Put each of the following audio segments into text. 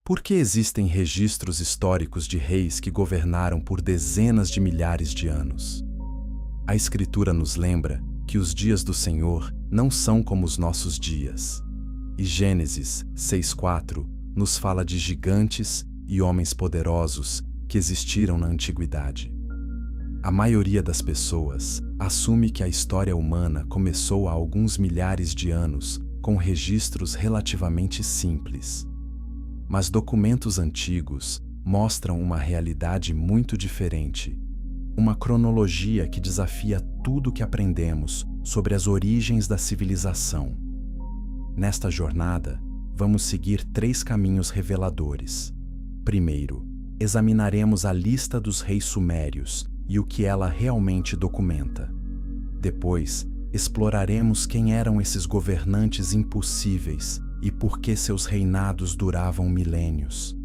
Por que existem registros históricos de reis que governaram por dezenas de milhares de anos? A Escritura nos lembra que os dias do Senhor não são como os nossos dias. E Gênesis 6:4 nos fala de gigantes e homens poderosos que existiram na antiguidade. A maioria das pessoas assume que a história humana começou há alguns milhares de anos com registros relativamente simples. Mas documentos antigos mostram uma realidade muito diferente, uma cronologia que desafia tudo o que aprendemos sobre as origens da civilização. Nesta jornada, vamos seguir 3 caminhos reveladores. Primeiro, examinaremos a lista dos reis sumérios e o que ela realmente documenta. Depois, exploraremos quem eram esses governantes impossíveis e por que seus reinados duravam milênios.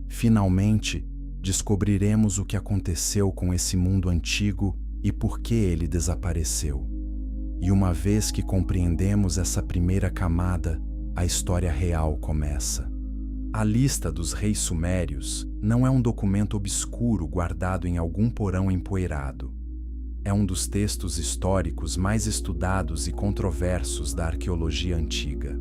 Finalmente, descobriremos o que aconteceu com esse mundo antigo e por que ele desapareceu. E uma vez que compreendemos essa primeira camada, a história real começa. A lista dos reis sumérios não é um documento obscuro guardado em algum porão empoeirado. É um dos textos históricos mais estudados e controversos da arqueologia antiga.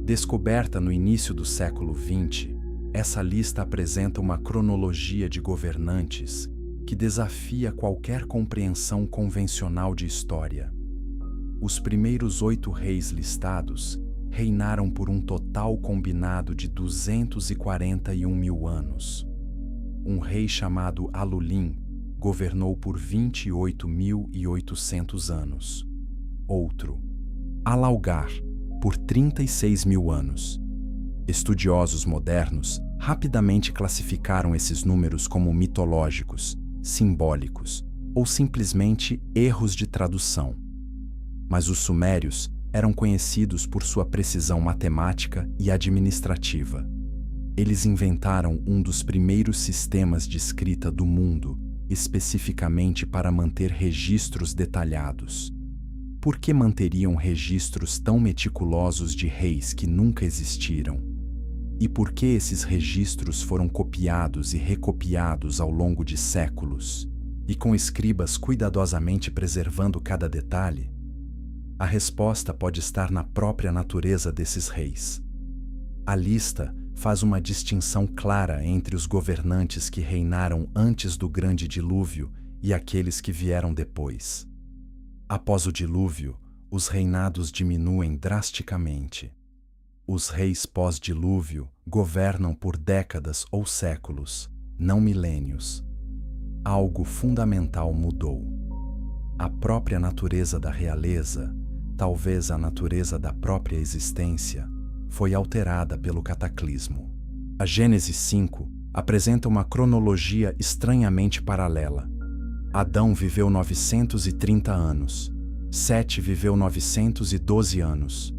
Descoberta no início do século XX, essa lista apresenta uma cronologia de governantes que desafia qualquer compreensão convencional de história. Os primeiros 8 reis listados reinaram por um total combinado de 241 mil anos. Um rei chamado Alulim governou por 28.800 anos. Outro, Alaugar, por 36 mil anos. Estudiosos modernos rapidamente classificaram esses números como mitológicos, simbólicos ou simplesmente erros de tradução. Mas os sumérios eram conhecidos por sua precisão matemática e administrativa. Eles inventaram um dos primeiros sistemas de escrita do mundo, especificamente para manter registros detalhados. Por que manteriam registros tão meticulosos de reis que nunca existiram? E por que esses registros foram copiados e recopiados ao longo de séculos, e com escribas cuidadosamente preservando cada detalhe? A resposta pode estar na própria natureza desses reis. A lista faz uma distinção clara entre os governantes que reinaram antes do grande dilúvio e aqueles que vieram depois. Após o dilúvio, os reinados diminuem drasticamente. Os reis pós-dilúvio governam por décadas ou séculos, não milênios. Algo fundamental mudou. A própria natureza da realeza, talvez a natureza da própria existência, foi alterada pelo cataclismo. A Gênesis 5 apresenta uma cronologia estranhamente paralela. Adão viveu 930 anos, Sete viveu 912 anos,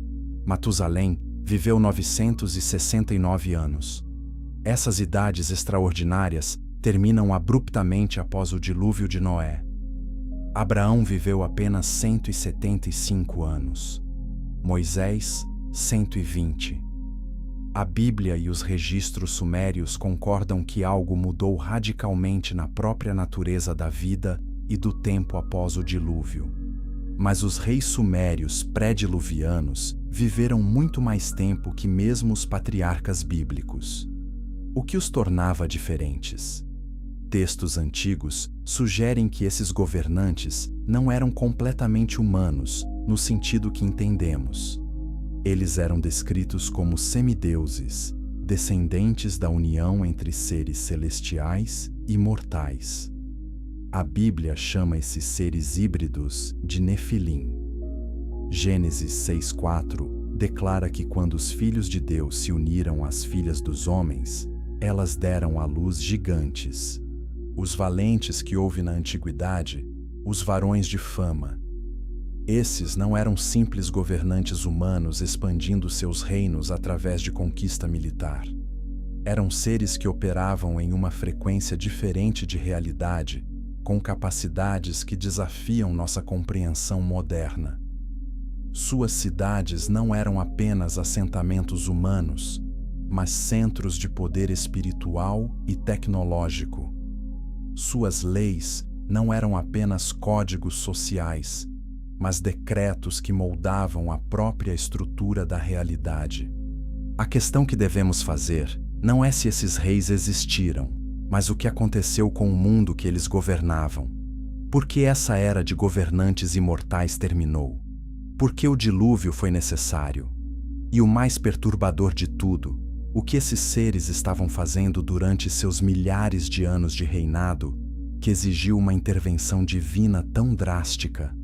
Matusalém viveu 969 anos. Essas idades extraordinárias terminam abruptamente após o dilúvio de Noé. Abraão viveu apenas 175 anos. Moisés, 120. A Bíblia e os registros sumérios concordam que algo mudou radicalmente na própria natureza da vida e do tempo após o dilúvio. Mas os reis sumérios pré-diluvianos viveram muito mais tempo que mesmo os patriarcas bíblicos. O que os tornava diferentes? Textos antigos sugerem que esses governantes não eram completamente humanos, no sentido que entendemos. Eles eram descritos como semideuses, descendentes da união entre seres celestiais e mortais. A Bíblia chama esses seres híbridos de Nefilim. Gênesis 6:4 declara que quando os filhos de Deus se uniram às filhas dos homens, elas deram à luz gigantes. Os valentes que houve na antiguidade, os varões de fama. Esses não eram simples governantes humanos expandindo seus reinos através de conquista militar. Eram seres que operavam em uma frequência diferente de realidade, com capacidades que desafiam nossa compreensão moderna. Suas cidades não eram apenas assentamentos humanos, mas centros de poder espiritual e tecnológico. Suas leis não eram apenas códigos sociais, mas decretos que moldavam a própria estrutura da realidade. A questão que devemos fazer não é se esses reis existiram, mas o que aconteceu com o mundo que eles governavam. Por que essa era de governantes imortais terminou? Por que o dilúvio foi necessário? E o mais perturbador de tudo, o que esses seres estavam fazendo durante seus milhares de anos de reinado, que exigiu uma intervenção divina tão drástica?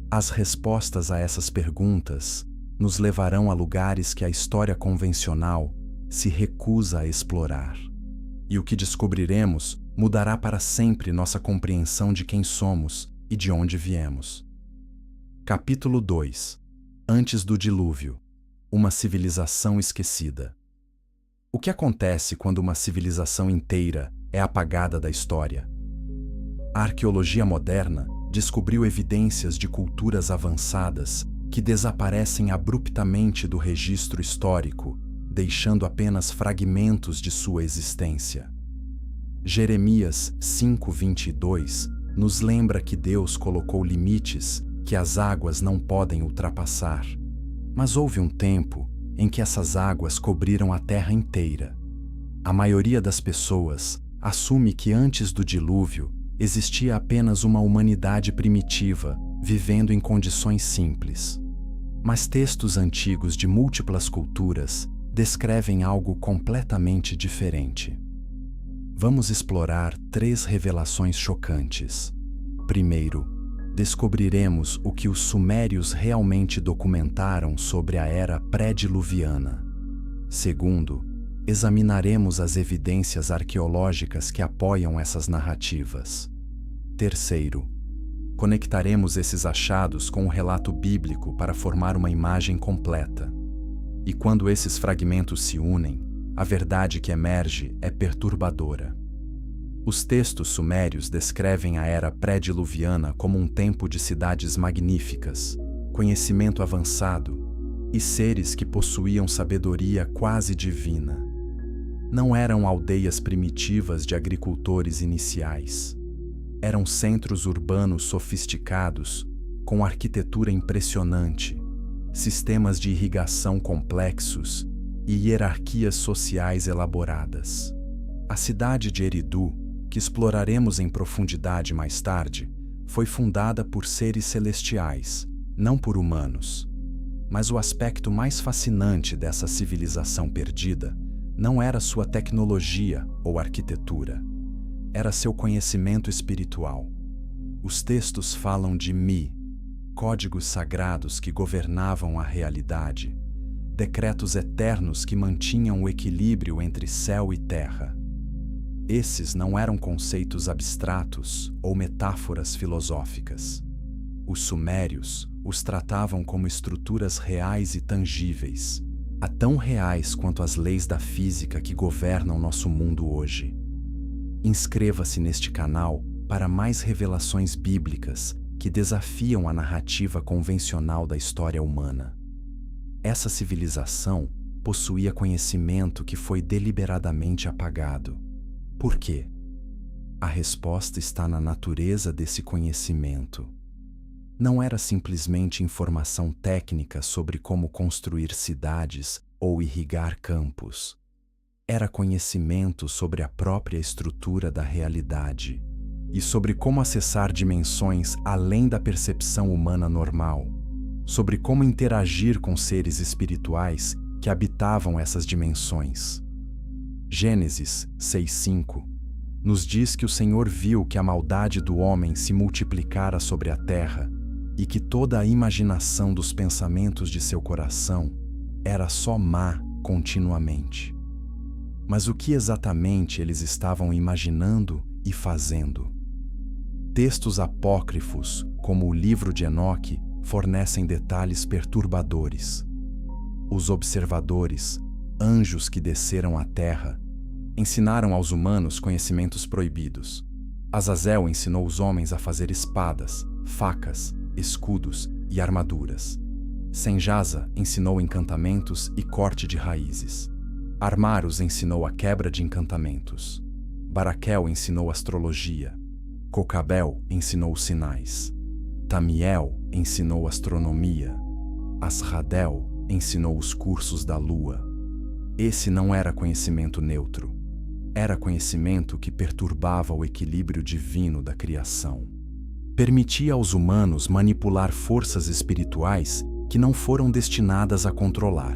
As respostas a essas perguntas nos levarão a lugares que a história convencional se recusa a explorar. E o que descobriremos mudará para sempre nossa compreensão de quem somos e de onde viemos. Capítulo 2. Antes do dilúvio. Uma civilização esquecida. O que acontece quando uma civilização inteira é apagada da história? A arqueologia moderna descobriu evidências de culturas avançadas que desaparecem abruptamente do registro histórico, deixando apenas fragmentos de sua existência. Jeremias 5:22 nos lembra que Deus colocou limites que as águas não podem ultrapassar. Mas houve um tempo em que essas águas cobriram a terra inteira. A maioria das pessoas assume que antes do dilúvio existia apenas uma humanidade primitiva, vivendo em condições simples. Mas textos antigos de múltiplas culturas descrevem algo completamente diferente. Vamos explorar 3 revelações chocantes. Primeiro, descobriremos o que os sumérios realmente documentaram sobre a era pré-diluviana. Segundo, examinaremos as evidências arqueológicas que apoiam essas narrativas. Terceiro, conectaremos esses achados com o relato bíblico para formar uma imagem completa. E quando esses fragmentos se unem, a verdade que emerge é perturbadora. Os textos sumérios descrevem a era pré-diluviana como um tempo de cidades magníficas, conhecimento avançado e seres que possuíam sabedoria quase divina. Não eram aldeias primitivas de agricultores iniciais. Eram centros urbanos sofisticados, com arquitetura impressionante, sistemas de irrigação complexos e hierarquias sociais elaboradas. A cidade de Eridu, que exploraremos em profundidade mais tarde, foi fundada por seres celestiais, não por humanos. Mas o aspecto mais fascinante dessa civilização perdida não era sua tecnologia ou arquitetura, era seu conhecimento espiritual. Os textos falam de Mi, códigos sagrados que governavam a realidade, decretos eternos que mantinham o equilíbrio entre céu e terra. Esses não eram conceitos abstratos ou metáforas filosóficas. Os sumérios os tratavam como estruturas reais e tangíveis, tão reais quanto as leis da física que governam nosso mundo hoje. Inscreva-se neste canal para mais revelações bíblicas que desafiam a narrativa convencional da história humana. Essa civilização possuía conhecimento que foi deliberadamente apagado. Por quê? A resposta está na natureza desse conhecimento. Não era simplesmente informação técnica sobre como construir cidades ou irrigar campos. Era conhecimento sobre a própria estrutura da realidade e sobre como acessar dimensões além da percepção humana normal, sobre como interagir com seres espirituais que habitavam essas dimensões. Gênesis 6:5 nos diz que o Senhor viu que a maldade do homem se multiplicara sobre a terra e que toda a imaginação dos pensamentos de seu coração era só má continuamente. Mas o que exatamente eles estavam imaginando e fazendo? Textos apócrifos, como o livro de Enoque, fornecem detalhes perturbadores. Os observadores, anjos que desceram à terra, ensinaram aos humanos conhecimentos proibidos. Azazel ensinou os homens a fazer espadas, facas, escudos e armaduras. Senjasa ensinou encantamentos e corte de raízes. Armarus ensinou a quebra de encantamentos. Baraquel ensinou astrologia. Cocabel ensinou sinais. Tamiel ensinou astronomia. Asradel ensinou os cursos da lua. Esse não era conhecimento neutro. Era conhecimento que perturbava o equilíbrio divino da criação. Permitia aos humanos manipular forças espirituais que não foram destinadas a controlar.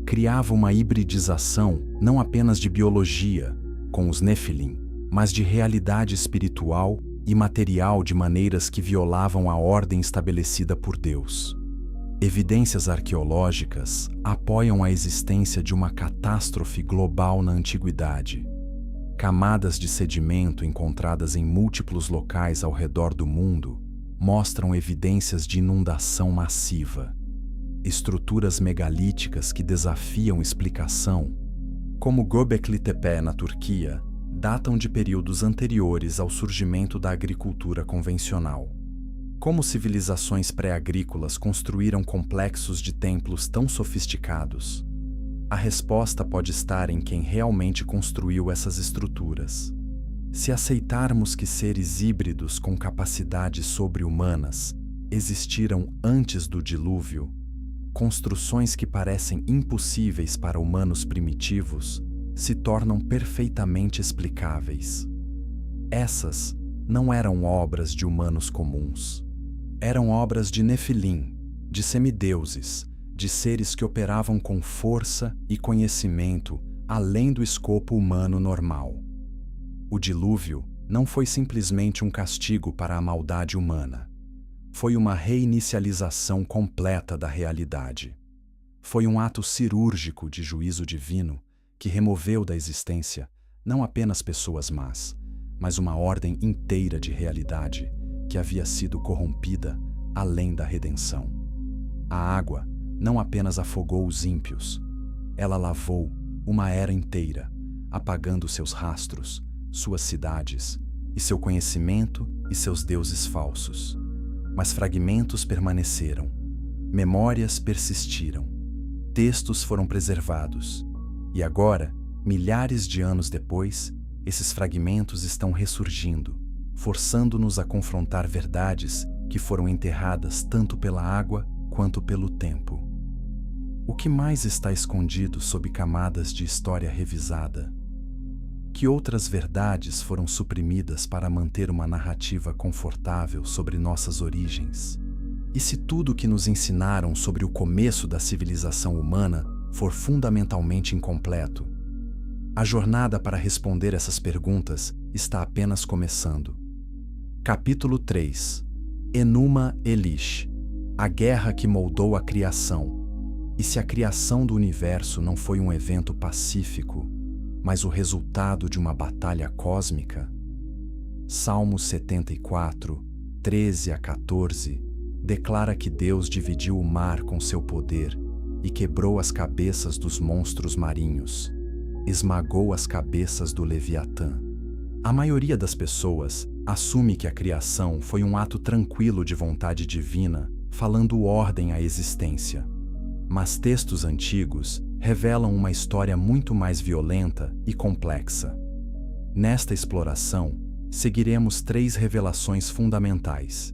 Criava uma hibridização não apenas de biologia, com os Nefilim, mas de realidade espiritual e material de maneiras que violavam a ordem estabelecida por Deus. Evidências arqueológicas apoiam a existência de uma catástrofe global na antiguidade. Camadas de sedimento encontradas em múltiplos locais ao redor do mundo mostram evidências de inundação massiva. Estruturas megalíticas que desafiam explicação, como Göbekli Tepe na Turquia, datam de períodos anteriores ao surgimento da agricultura convencional. Como civilizações pré-agrícolas construíram complexos de templos tão sofisticados? A resposta pode estar em quem realmente construiu essas estruturas. Se aceitarmos que seres híbridos com capacidades sobre-humanas existiram antes do dilúvio, construções que parecem impossíveis para humanos primitivos se tornam perfeitamente explicáveis. Essas não eram obras de humanos comuns. Eram obras de Nefilim, de semideuses, de seres que operavam com força e conhecimento além do escopo humano normal. O dilúvio não foi simplesmente um castigo para a maldade humana. Foi uma reinicialização completa da realidade. Foi um ato cirúrgico de juízo divino que removeu da existência não apenas pessoas más, mas uma ordem inteira de realidade que havia sido corrompida além da redenção. A água não apenas afogou os ímpios, ela lavou uma era inteira, apagando seus rastros, suas cidades e seu conhecimento e seus deuses falsos. Mas fragmentos permaneceram, memórias persistiram, textos foram preservados, e agora, milhares de anos depois, esses fragmentos estão ressurgindo, forçando-nos a confrontar verdades que foram enterradas tanto pela água quanto pelo tempo. O que mais está escondido sob camadas de história revisada? Que outras verdades foram suprimidas para manter uma narrativa confortável sobre nossas origens? E se tudo o que nos ensinaram sobre o começo da civilização humana for fundamentalmente incompleto? A jornada para responder essas perguntas está apenas começando. Capítulo 3. Enuma Elish, a guerra que moldou a criação. E se a criação do universo não foi um evento pacífico, mas o resultado de uma batalha cósmica? Salmo 74, 13 a 14, declara que Deus dividiu o mar com seu poder e quebrou as cabeças dos monstros marinhos, esmagou as cabeças do Leviatã. A maioria das pessoas assume que a criação foi um ato tranquilo de vontade divina, falando ordem à existência. Mas textos antigos revelam uma história muito mais violenta e complexa. Nesta exploração, seguiremos 3 revelações fundamentais.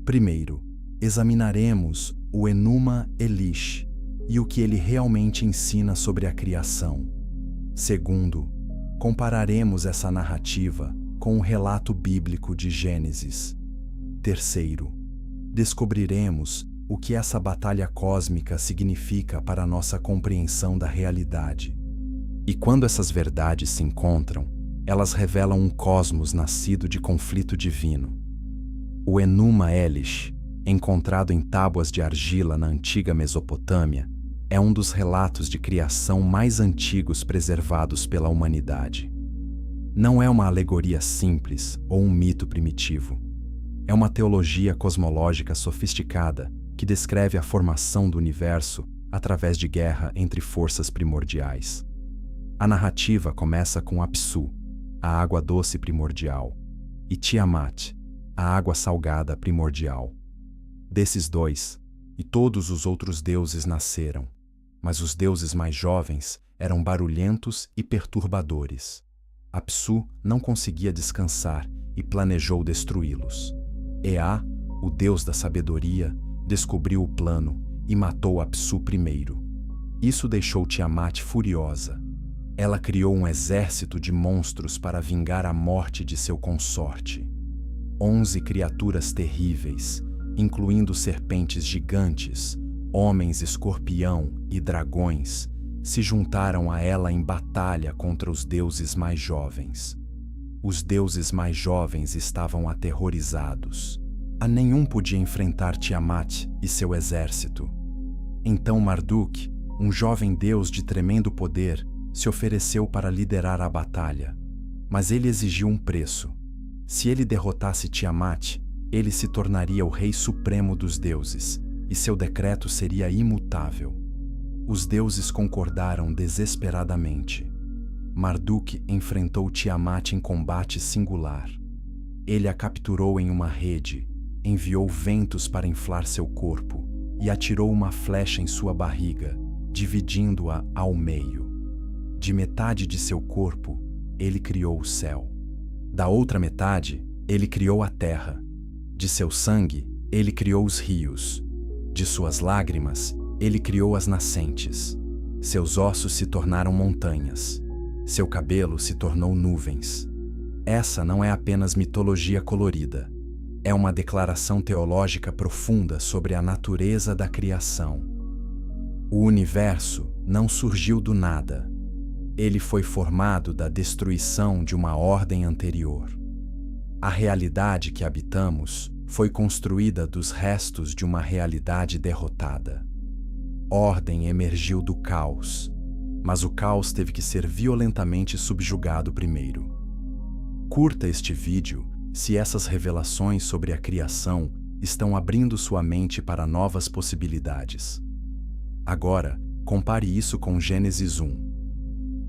Primeiro, examinaremos o Enuma Elish e o que ele realmente ensina sobre a criação. Segundo, compararemos essa narrativa com o relato bíblico de Gênesis. Terceiro, descobriremos o que essa batalha cósmica significa para a nossa compreensão da realidade. E quando essas verdades se encontram, elas revelam um cosmos nascido de conflito divino. O Enuma Elish, encontrado em tábuas de argila na antiga Mesopotâmia, é um dos relatos de criação mais antigos preservados pela humanidade. Não é uma alegoria simples ou um mito primitivo. É uma teologia cosmológica sofisticada que descreve a formação do universo através de guerra entre forças primordiais. A narrativa começa com Apsu, a água doce primordial, e Tiamat, a água salgada primordial. Desses dois, e todos os outros deuses nasceram, mas os deuses mais jovens eram barulhentos e perturbadores. Apsu não conseguia descansar e planejou destruí-los. Ea, o deus da sabedoria, descobriu o plano e matou Apsu primeiro. Isso deixou Tiamat furiosa. Ela criou um exército de monstros para vingar a morte de seu consorte. 11 criaturas terríveis, incluindo serpentes gigantes, homens escorpião e dragões, se juntaram a ela em batalha contra os deuses mais jovens. Os deuses mais jovens estavam aterrorizados. A nenhum podia enfrentar Tiamat e seu exército. Então Marduk, um jovem deus de tremendo poder, se ofereceu para liderar a batalha. Mas ele exigiu um preço. Se ele derrotasse Tiamat, ele se tornaria o rei supremo dos deuses, e seu decreto seria imutável. Os deuses concordaram desesperadamente. Marduk enfrentou Tiamat em combate singular. Ele a capturou em uma rede, enviou ventos para inflar seu corpo e atirou uma flecha em sua barriga, dividindo-a ao meio. De metade de seu corpo, ele criou o céu. Da outra metade, ele criou a terra. De seu sangue, ele criou os rios. De suas lágrimas, ele criou as nascentes. Seus ossos se tornaram montanhas. Seu cabelo se tornou nuvens. Essa não é apenas mitologia colorida. É uma declaração teológica profunda sobre a natureza da criação. O universo não surgiu do nada. Ele foi formado da destruição de uma ordem anterior. A realidade que habitamos foi construída dos restos de uma realidade derrotada. Ordem emergiu do caos, mas o caos teve que ser violentamente subjugado primeiro. Curta este vídeo se essas revelações sobre a criação estão abrindo sua mente para novas possibilidades. Agora, compare isso com Gênesis 1.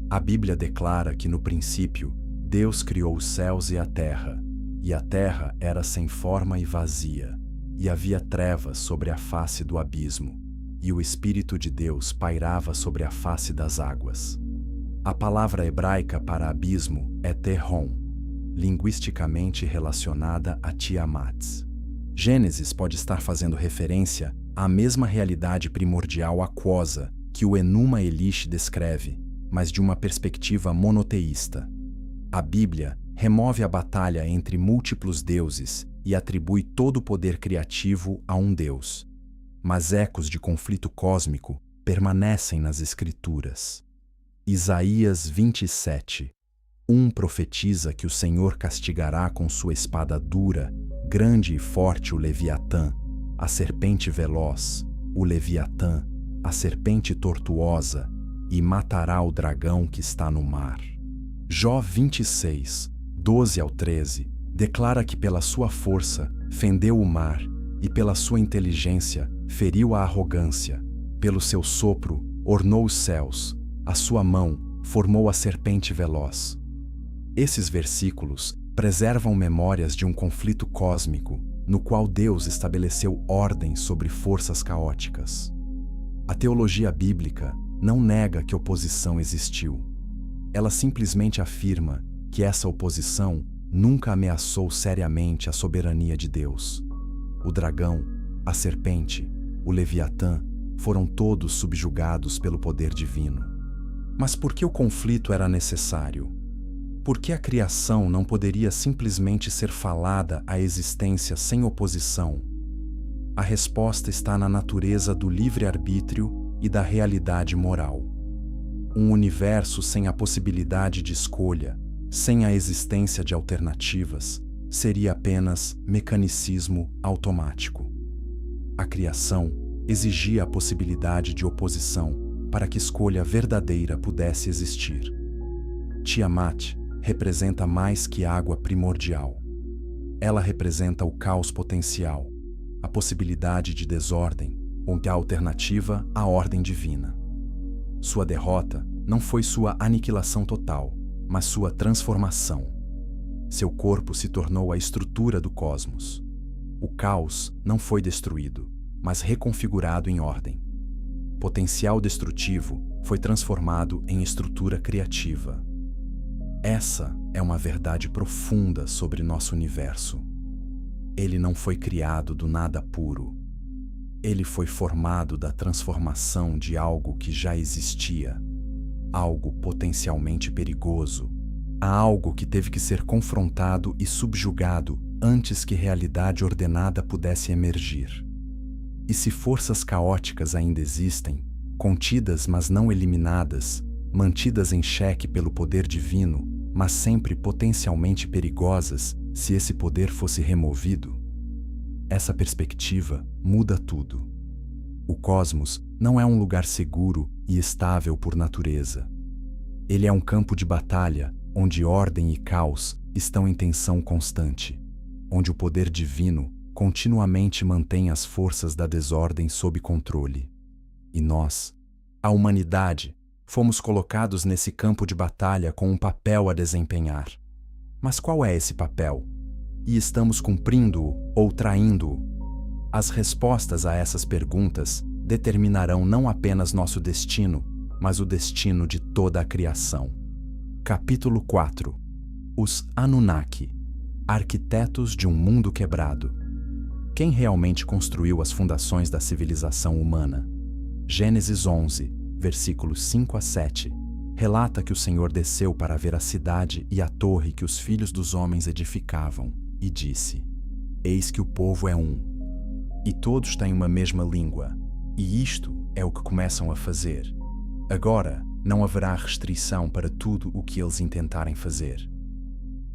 A Bíblia declara que no princípio, Deus criou os céus e a terra era sem forma e vazia, e havia trevas sobre a face do abismo, e o Espírito de Deus pairava sobre a face das águas. A palavra hebraica para abismo é Tehom, linguisticamente relacionada a Tiamat. Gênesis pode estar fazendo referência à mesma realidade primordial aquosa que o Enuma Elish descreve, mas de uma perspectiva monoteísta. A Bíblia remove a batalha entre múltiplos deuses e atribui todo o poder criativo a um Deus. Mas ecos de conflito cósmico permanecem nas Escrituras. Isaías 27. Profetiza que o Senhor castigará com sua espada dura, grande e forte o Leviatã, a serpente veloz, o Leviatã, a serpente tortuosa, e matará o dragão que está no mar. Jó 26, 12 ao 13, declara que pela sua força fendeu o mar e pela sua inteligência feriu a arrogância. Pelo seu sopro ornou os céus, a sua mão formou a serpente veloz. Esses versículos preservam memórias de um conflito cósmico no qual Deus estabeleceu ordem sobre forças caóticas. A teologia bíblica não nega que oposição existiu. Ela simplesmente afirma que essa oposição nunca ameaçou seriamente a soberania de Deus. O dragão, a serpente, o Leviatã foram todos subjugados pelo poder divino. Mas por que o conflito era necessário? Por que a criação não poderia simplesmente ser falada à existência sem oposição? A resposta está na natureza do livre-arbítrio e da realidade moral. Um universo sem a possibilidade de escolha, sem a existência de alternativas, seria apenas mecanicismo automático. A criação exigia a possibilidade de oposição para que escolha verdadeira pudesse existir. Tiamat representa mais que água primordial. Ela representa o caos potencial, a possibilidade de desordem, onde a alternativa à ordem divina. Sua derrota não foi sua aniquilação total, mas sua transformação. Seu corpo se tornou a estrutura do cosmos. O caos não foi destruído, mas reconfigurado em ordem. Potencial destrutivo foi transformado em estrutura criativa. Essa é uma verdade profunda sobre nosso universo. Ele não foi criado do nada puro. Ele foi formado da transformação de algo que já existia, algo potencialmente perigoso, algo que teve que ser confrontado e subjugado antes que realidade ordenada pudesse emergir. E se forças caóticas ainda existem, contidas mas não eliminadas, mantidas em xeque pelo poder divino, mas sempre potencialmente perigosas se esse poder fosse removido, essa perspectiva muda tudo. O cosmos não é um lugar seguro e estável por natureza. Ele é um campo de batalha onde ordem e caos estão em tensão constante, onde o poder divino continuamente mantém as forças da desordem sob controle. E nós, a humanidade, fomos colocados nesse campo de batalha com um papel a desempenhar. Mas qual é esse papel? E estamos cumprindo-o ou traindo-o? As respostas a essas perguntas determinarão não apenas nosso destino, mas o destino de toda a criação. Capítulo 4. Os Anunnaki, arquitetos de um mundo quebrado. Quem realmente construiu as fundações da civilização humana? Gênesis 11, versículos 5 a 7, relata que o Senhor desceu para ver a cidade e a torre que os filhos dos homens edificavam, e disse: Eis que o povo é um, e todos têm uma mesma língua, e isto é o que começam a fazer. Agora não haverá restrição para tudo o que eles intentarem fazer.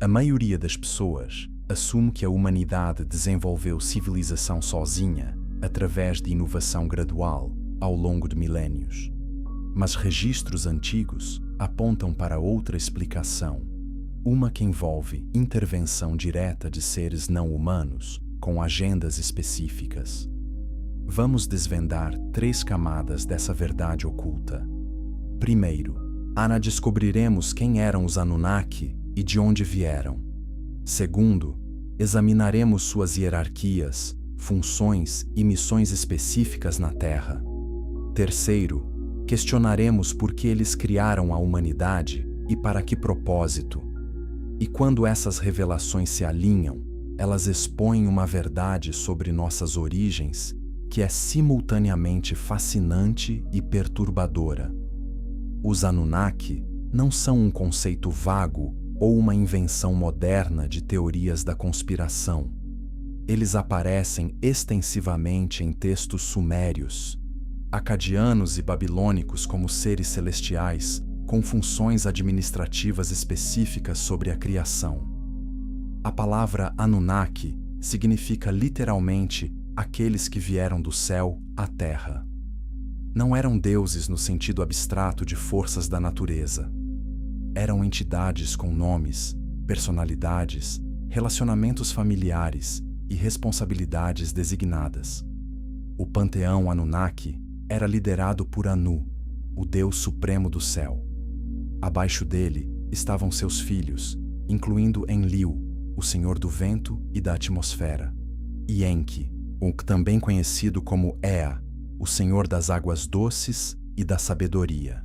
A maioria das pessoas assume que a humanidade desenvolveu civilização sozinha, através de inovação gradual, ao longo de milénios. Mas registros antigos apontam para outra explicação, uma que envolve intervenção direta de seres não humanos com agendas específicas. Vamos desvendar 3 camadas dessa verdade oculta. Primeiro, descobriremos quem eram os Anunnaki e de onde vieram. Segundo, examinaremos suas hierarquias, funções e missões específicas na Terra. Terceiro, questionaremos por que eles criaram a humanidade e para que propósito. E quando essas revelações se alinham, elas expõem uma verdade sobre nossas origens que é simultaneamente fascinante e perturbadora. Os Anunnaki não são um conceito vago ou uma invenção moderna de teorias da conspiração. Eles aparecem extensivamente em textos sumérios, acadianos e babilônicos como seres celestiais, com funções administrativas específicas sobre a criação. A palavra Anunnaki significa literalmente aqueles que vieram do céu à terra. Não eram deuses no sentido abstrato de forças da natureza. Eram entidades com nomes, personalidades, relacionamentos familiares e responsabilidades designadas. O panteão Anunnaki era liderado por Anu, o Deus Supremo do céu. Abaixo dele estavam seus filhos, incluindo Enlil, o Senhor do Vento e da Atmosfera, e Enki, o também conhecido como Ea, o Senhor das Águas Doces e da Sabedoria.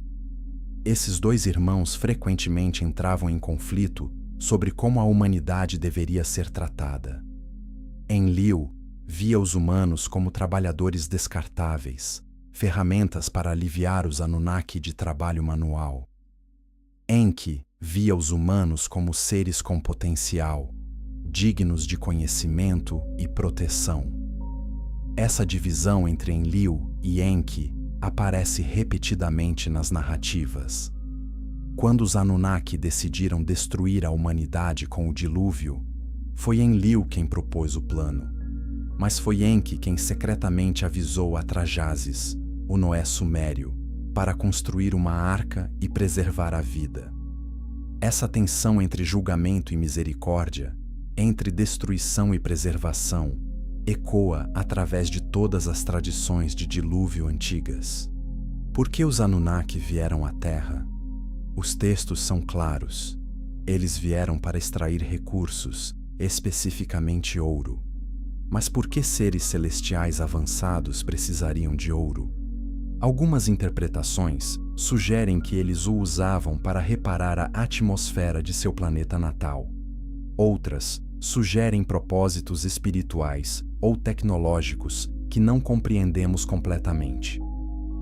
Esses 2 irmãos frequentemente entravam em conflito sobre como a humanidade deveria ser tratada. Enlil via os humanos como trabalhadores descartáveis, ferramentas para aliviar os Anunnaki de trabalho manual. Enki via os humanos como seres com potencial, dignos de conhecimento e proteção. Essa divisão entre Enlil e Enki aparece repetidamente nas narrativas. Quando os Anunnaki decidiram destruir a humanidade com o dilúvio, foi Enlil quem propôs o plano, mas foi Enki quem secretamente avisou Atrahasis, o Noé sumério, para construir uma arca e preservar a vida. Essa tensão entre julgamento e misericórdia, entre destruição e preservação, ecoa através de todas as tradições de dilúvio antigas. Por que os Anunnaki vieram à Terra? Os textos são claros. Eles vieram para extrair recursos, especificamente ouro. Mas por que seres celestiais avançados precisariam de ouro? Algumas interpretações sugerem que eles o usavam para reparar a atmosfera de seu planeta natal. Outras sugerem propósitos espirituais ou tecnológicos que não compreendemos completamente.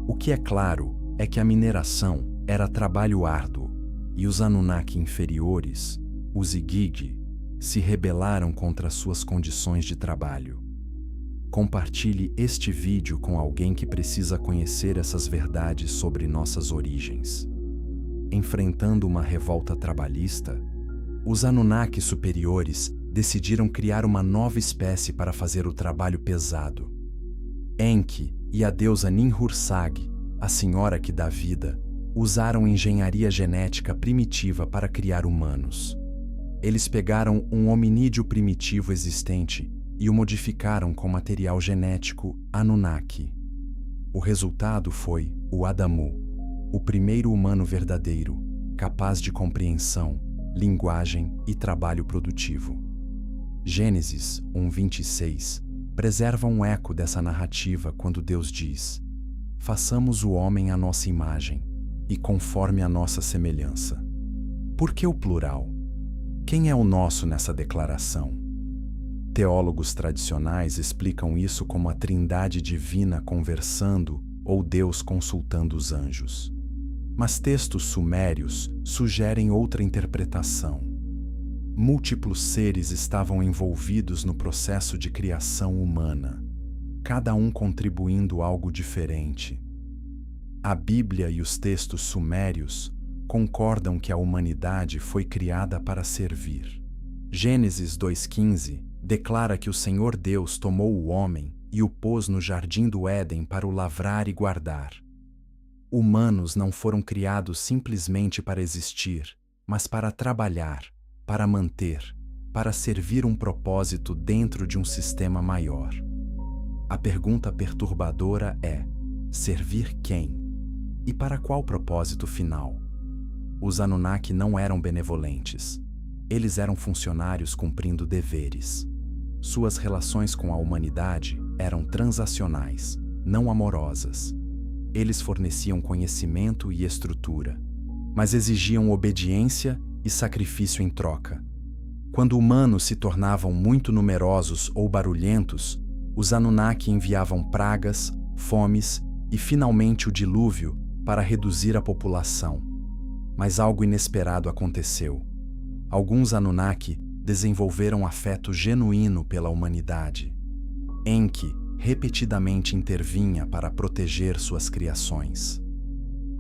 O que é claro é que a mineração era trabalho árduo e os Anunnaki inferiores, os Igigi, se rebelaram contra suas condições de trabalho. Compartilhe este vídeo com alguém que precisa conhecer essas verdades sobre nossas origens. Enfrentando uma revolta trabalhista, os Anunnaki superiores decidiram criar uma nova espécie para fazer o trabalho pesado. Enki e a deusa Ninhursag, a senhora que dá vida, usaram engenharia genética primitiva para criar humanos. Eles pegaram um hominídeo primitivo existente e o modificaram com material genético Anunnaki. O resultado foi o Adamu, o primeiro humano verdadeiro, capaz de compreensão, linguagem e trabalho produtivo. Gênesis 1:26 preserva um eco dessa narrativa quando Deus diz: "Façamos o homem à nossa imagem e conforme a nossa semelhança." Por que o plural? Quem é o nosso nessa declaração? Teólogos tradicionais explicam isso como a Trindade divina conversando ou Deus consultando os anjos. Mas textos sumérios sugerem outra interpretação. Múltiplos seres estavam envolvidos no processo de criação humana, cada um contribuindo algo diferente. A Bíblia e os textos sumérios concordam que a humanidade foi criada para servir. Gênesis 2:15 declara que o Senhor Deus tomou o homem e o pôs no jardim do Éden para o lavrar e guardar. Humanos não foram criados simplesmente para existir, mas para trabalhar, para manter, para servir um propósito dentro de um sistema maior. A pergunta perturbadora é: servir quem? E para qual propósito final? Os Anunnaki não eram benevolentes. Eles eram funcionários cumprindo deveres. Suas relações com a humanidade eram transacionais, não amorosas. Eles forneciam conhecimento e estrutura, mas exigiam obediência e sacrifício em troca. Quando humanos se tornavam muito numerosos ou barulhentos, os Anunnaki enviavam pragas, fomes e finalmente o dilúvio para reduzir a população. Mas algo inesperado aconteceu. Alguns Anunnaki desenvolveram afeto genuíno pela humanidade. Enki repetidamente intervinha para proteger suas criações.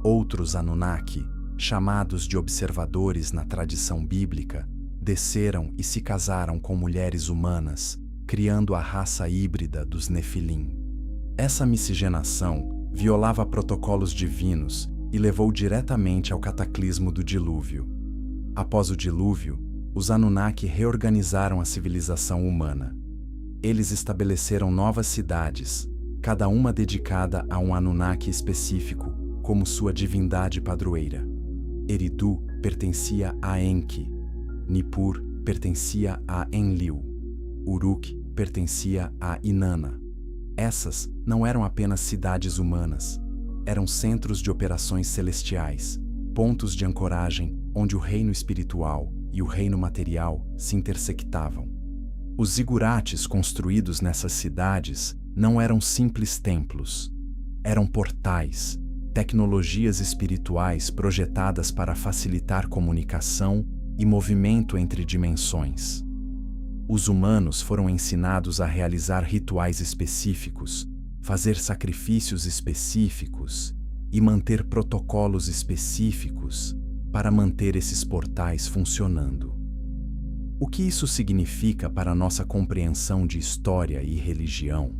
Outros Anunnaki, chamados de observadores na tradição bíblica, desceram e se casaram com mulheres humanas, criando a raça híbrida dos Nefilim. Essa miscigenação violava protocolos divinos e levou diretamente ao cataclismo do dilúvio. Após o dilúvio, os Anunnaki reorganizaram a civilização humana. Eles estabeleceram novas cidades, cada uma dedicada a um Anunnaki específico, como sua divindade padroeira. Eridu pertencia a Enki, Nippur pertencia a Enlil, Uruk pertencia a Inanna. Essas não eram apenas cidades humanas, eram centros de operações celestiais, pontos de ancoragem onde o reino espiritual e o reino material se intersectavam. Os zigurates construídos nessas cidades não eram simples templos, eram portais, tecnologias espirituais projetadas para facilitar comunicação e movimento entre dimensões. Os humanos foram ensinados a realizar rituais específicos, fazer sacrifícios específicos e manter protocolos específicos para manter esses portais funcionando. O que isso significa para a nossa compreensão de história e religião?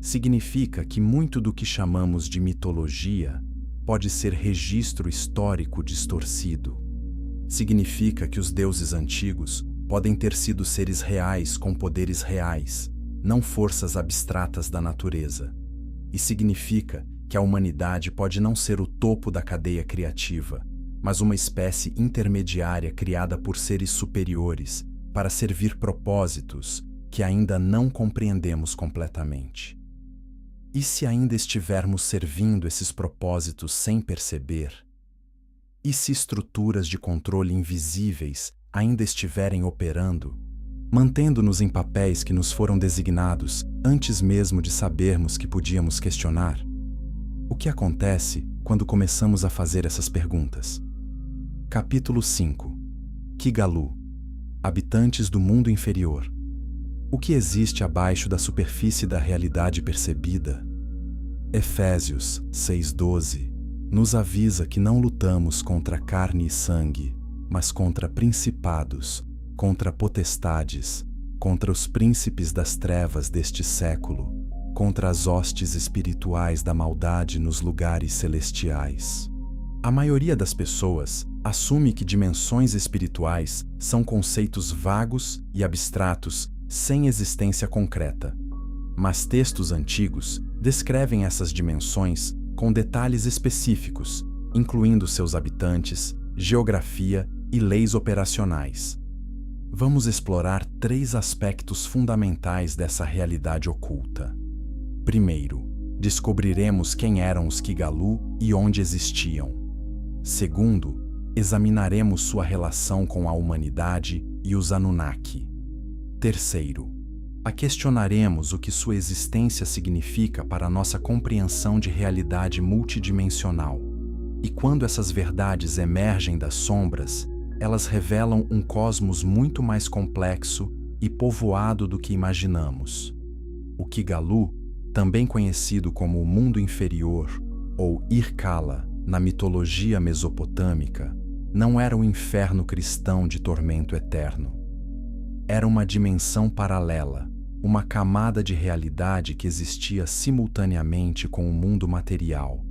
Significa que muito do que chamamos de mitologia pode ser registro histórico distorcido. Significa que os deuses antigos podem ter sido seres reais com poderes reais, não forças abstratas da natureza. E significa que a humanidade pode não ser o topo da cadeia criativa, mas uma espécie intermediária criada por seres superiores para servir propósitos que ainda não compreendemos completamente. E se ainda estivermos servindo esses propósitos sem perceber? E se estruturas de controle invisíveis ainda estiverem operando, mantendo-nos em papéis que nos foram designados antes mesmo de sabermos que podíamos questionar? O que acontece quando começamos a fazer essas perguntas? Capítulo 5. Kigalu. Habitantes do mundo inferior. O que existe abaixo da superfície da realidade percebida? Efésios 6:12 nos avisa que não lutamos contra carne e sangue, mas contra principados, contra potestades, contra os príncipes das trevas deste século, contra as hostes espirituais da maldade nos lugares celestiais. A maioria das pessoas assume que dimensões espirituais são conceitos vagos e abstratos sem existência concreta. Mas textos antigos descrevem essas dimensões com detalhes específicos, incluindo seus habitantes, geografia e leis operacionais. Vamos explorar 3 aspectos fundamentais dessa realidade oculta. Primeiro, descobriremos quem eram os Kigalu e onde existiam. Segundo, examinaremos sua relação com a humanidade e os Anunnaki. Terceiro, questionaremos o que sua existência significa para a nossa compreensão de realidade multidimensional. E quando essas verdades emergem das sombras, elas revelam um cosmos muito mais complexo e povoado do que imaginamos. O Kigalu, também conhecido como o mundo inferior, ou Irkala, na mitologia mesopotâmica, não era um inferno cristão de tormento eterno. Era uma dimensão paralela, uma camada de realidade que existia simultaneamente com o mundo material,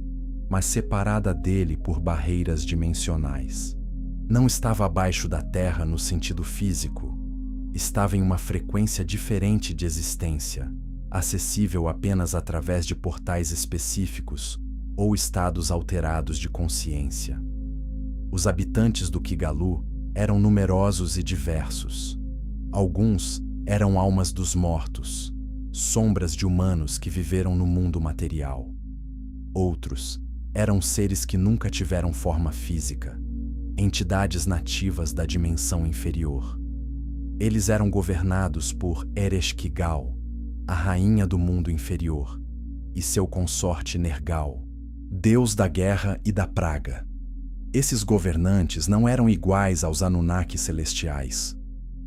mas separada dele por barreiras dimensionais. Não estava abaixo da Terra no sentido físico, estava em uma frequência diferente de existência, acessível apenas através de portais específicos ou estados alterados de consciência. Os habitantes do Kigalu eram numerosos e diversos. Alguns eram almas dos mortos, sombras de humanos que viveram no mundo material. Outros eram seres que nunca tiveram forma física, entidades nativas da dimensão inferior. Eles eram governados por Ereshkigal, a rainha do mundo inferior, e seu consorte Nergal, deus da guerra e da praga. Esses governantes não eram iguais aos Anunnaki celestiais.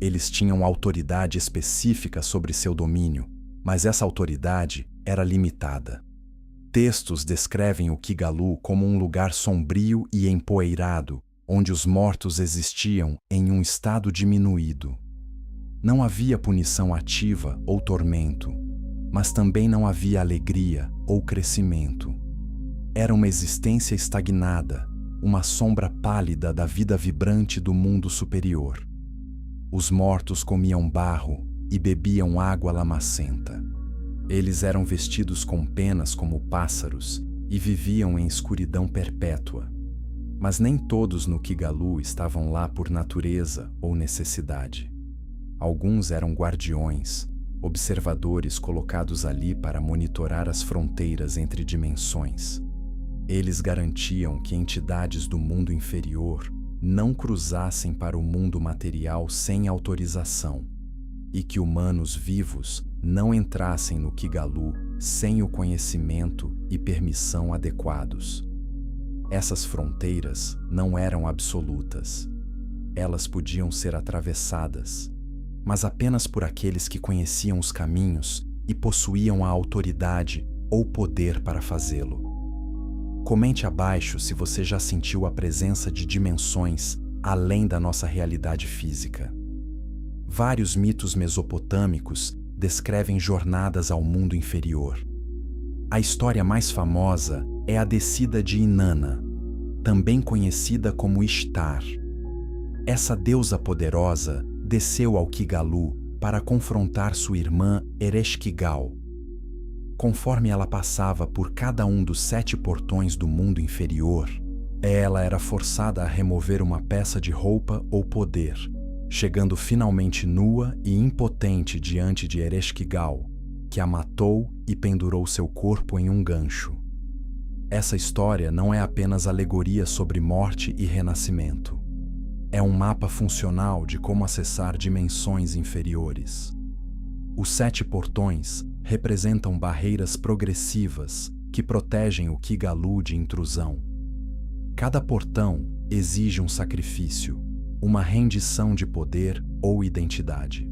Eles tinham autoridade específica sobre seu domínio, mas essa autoridade era limitada. Textos descrevem o Kigalu como um lugar sombrio e empoeirado, onde os mortos existiam em um estado diminuído. Não havia punição ativa ou tormento, mas também não havia alegria ou crescimento. Era uma existência estagnada, uma sombra pálida da vida vibrante do mundo superior. Os mortos comiam barro e bebiam água lamacenta. Eles eram vestidos com penas como pássaros e viviam em escuridão perpétua. Mas nem todos no Kigalu estavam lá por natureza ou necessidade. Alguns eram guardiões, observadores colocados ali para monitorar as fronteiras entre dimensões. Eles garantiam que entidades do mundo inferior não cruzassem para o mundo material sem autorização, e que humanos vivos não entrassem no Kigalu sem o conhecimento e permissão adequados. Essas fronteiras não eram absolutas. Elas podiam ser atravessadas, mas apenas por aqueles que conheciam os caminhos e possuíam a autoridade ou poder para fazê-lo. Comente abaixo se você já sentiu a presença de dimensões além da nossa realidade física. Vários mitos mesopotâmicos descrevem jornadas ao mundo inferior. A história mais famosa é a descida de Inanna, também conhecida como Ishtar. Essa deusa poderosa desceu ao Kigalu para confrontar sua irmã Ereshkigal. Conforme ela passava por cada um dos 7 portões do mundo inferior, ela era forçada a remover uma peça de roupa ou poder, chegando finalmente nua e impotente diante de Ereshkigal, que a matou e pendurou seu corpo em um gancho. Essa história não é apenas alegoria sobre morte e renascimento. É um mapa funcional de como acessar dimensões inferiores. Os 7 portões representam barreiras progressivas que protegem o Kigalu de intrusão. Cada portão exige um sacrifício, uma rendição de poder ou identidade.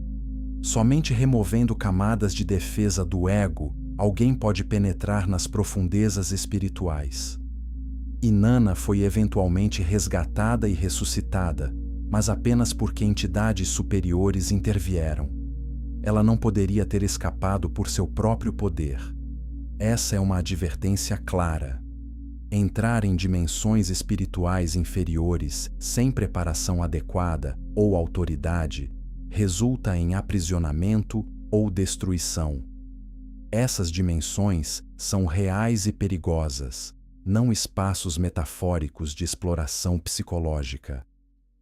Somente removendo camadas de defesa do ego, alguém pode penetrar nas profundezas espirituais. Inanna foi eventualmente resgatada e ressuscitada, mas apenas porque entidades superiores intervieram. Ela não poderia ter escapado por seu próprio poder. Essa é uma advertência clara. Entrar em dimensões espirituais inferiores sem preparação adequada ou autoridade resulta em aprisionamento ou destruição. Essas dimensões são reais e perigosas, não espaços metafóricos de exploração psicológica.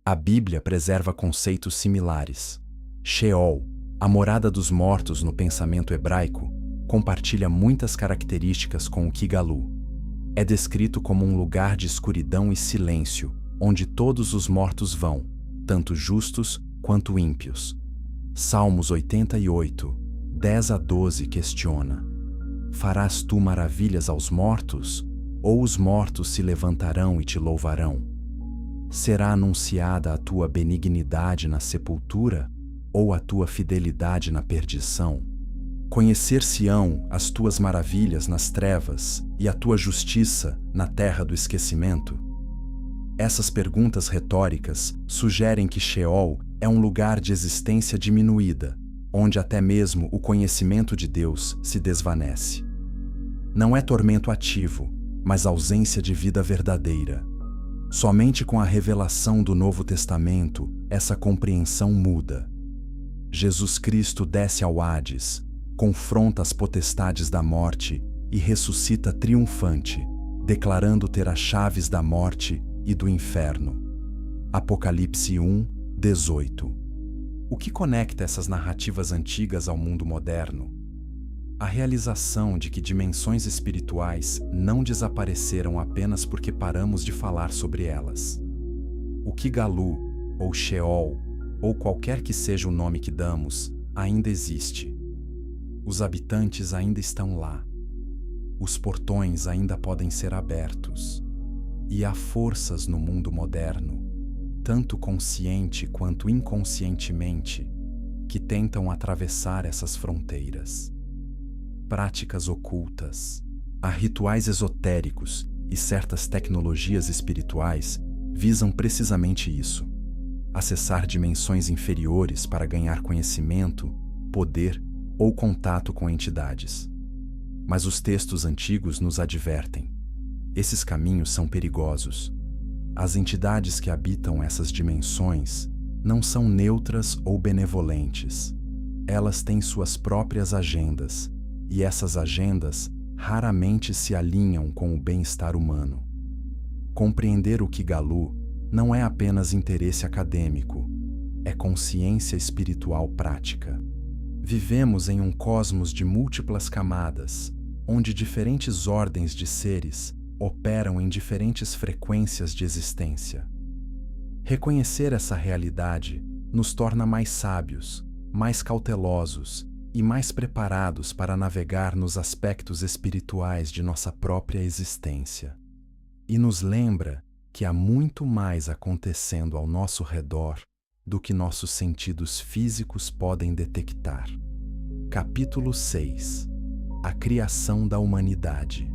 A Bíblia preserva conceitos similares. Sheol, a morada dos mortos no pensamento hebraico, compartilha muitas características com o Kigalu. É descrito como um lugar de escuridão e silêncio, onde todos os mortos vão, tanto justos quanto ímpios. Salmos 88, 10 a 12 questiona: farás tu maravilhas aos mortos? Ou os mortos se levantarão e te louvarão? Será anunciada a tua benignidade na sepultura, ou a tua fidelidade na perdição? Conhecer-se-ão as tuas maravilhas nas trevas e a tua justiça na terra do esquecimento? Essas perguntas retóricas sugerem que Sheol é um lugar de existência diminuída, onde até mesmo o conhecimento de Deus se desvanece. Não é tormento ativo, mas ausência de vida verdadeira. Somente com a revelação do Novo Testamento, essa compreensão muda. Jesus Cristo desce ao Hades, confronta as potestades da morte e ressuscita triunfante, declarando ter as chaves da morte e do inferno. Apocalipse 1, 18. O que conecta essas narrativas antigas ao mundo moderno? A realização de que dimensões espirituais não desapareceram apenas porque paramos de falar sobre elas. O Kigalu, ou Sheol, ou qualquer que seja o nome que damos, ainda existe. Os habitantes ainda estão lá. Os portões ainda podem ser abertos. E há forças no mundo moderno, tanto consciente quanto inconscientemente, que tentam atravessar essas fronteiras. Práticas ocultas, há rituais esotéricos e certas tecnologias espirituais visam precisamente isso: acessar dimensões inferiores para ganhar conhecimento, poder ou contato com entidades. Mas os textos antigos nos advertem: esses caminhos são perigosos. As entidades que habitam essas dimensões não são neutras ou benevolentes. Elas têm suas próprias agendas, e essas agendas raramente se alinham com o bem-estar humano. Compreender o Kigalu não é apenas interesse acadêmico, é consciência espiritual prática. Vivemos em um cosmos de múltiplas camadas, onde diferentes ordens de seres operam em diferentes frequências de existência. Reconhecer essa realidade nos torna mais sábios, mais cautelosos e mais preparados para navegar nos aspectos espirituais de nossa própria existência. E nos lembra que há muito mais acontecendo ao nosso redor do que nossos sentidos físicos podem detectar. Capítulo 6. A criação da humanidade.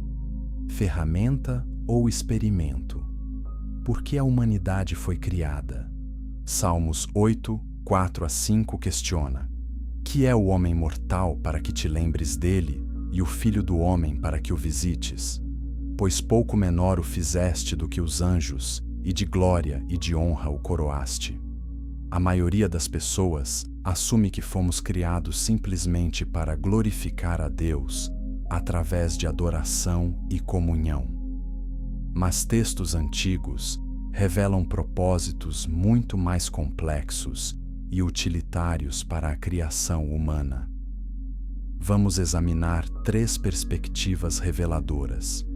Ferramenta ou experimento? Por que a humanidade foi criada? Salmos 8, 4 a 5 questiona: que é o homem mortal para que te lembres dele, e o filho do homem para que o visites? Pois pouco menor o fizeste do que os anjos, e de glória e de honra o coroaste. A maioria das pessoas assume que fomos criados simplesmente para glorificar a Deus através de adoração e comunhão. Mas textos antigos revelam propósitos muito mais complexos e utilitários para a criação humana. vamos examinar 3 perspectivas reveladoras.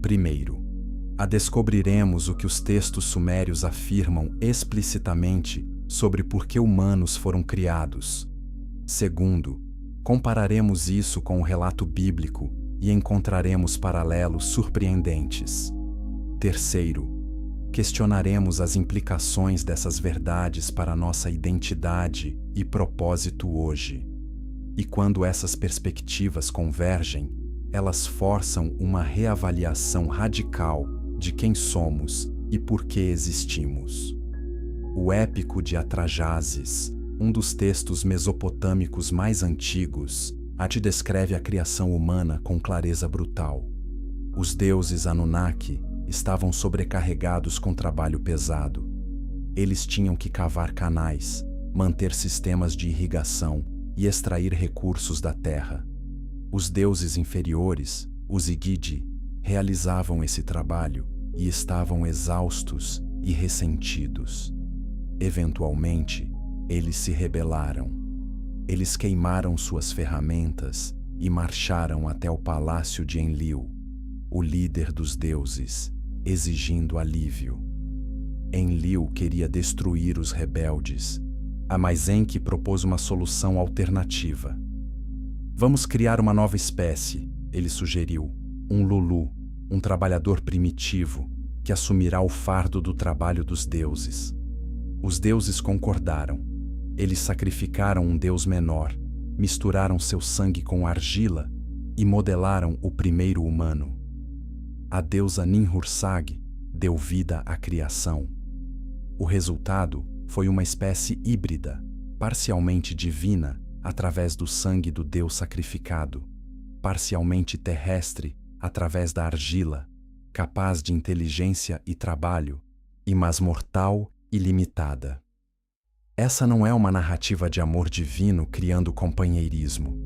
Primeiro, descobriremos o que os textos sumérios afirmam explicitamente sobre por que humanos foram criados. Segundo, compararemos isso com o relato bíblico e encontraremos paralelos surpreendentes. Terceiro, questionaremos as implicações dessas verdades para nossa identidade e propósito hoje. E quando essas perspectivas convergem, elas forçam uma reavaliação radical de quem somos e por que existimos. O Épico de Atrajases, um dos textos mesopotâmicos mais antigos, descreve a criação humana com clareza brutal. Os deuses Anunnaki estavam sobrecarregados com trabalho pesado. Eles tinham que cavar canais, manter sistemas de irrigação e extrair recursos da terra. Os deuses inferiores, os Igidi, realizavam esse trabalho e estavam exaustos e ressentidos. Eventualmente, eles se rebelaram. Eles queimaram suas ferramentas e marcharam até o palácio de Enlil, o líder dos deuses, exigindo alívio. Enlil queria destruir os rebeldes, mas Enki propôs uma solução alternativa. Vamos criar uma nova espécie, ele sugeriu, um Lulu, um trabalhador primitivo que assumirá o fardo do trabalho dos deuses. Os deuses concordaram. Eles sacrificaram um deus menor, misturaram seu sangue com argila e modelaram o primeiro humano. A deusa Ninhursag deu vida à criação. O resultado foi uma espécie híbrida, parcialmente divina através do sangue do deus sacrificado, parcialmente terrestre através da argila, capaz de inteligência e trabalho, mas mortal e limitada. Essa não é uma narrativa de amor divino criando companheirismo.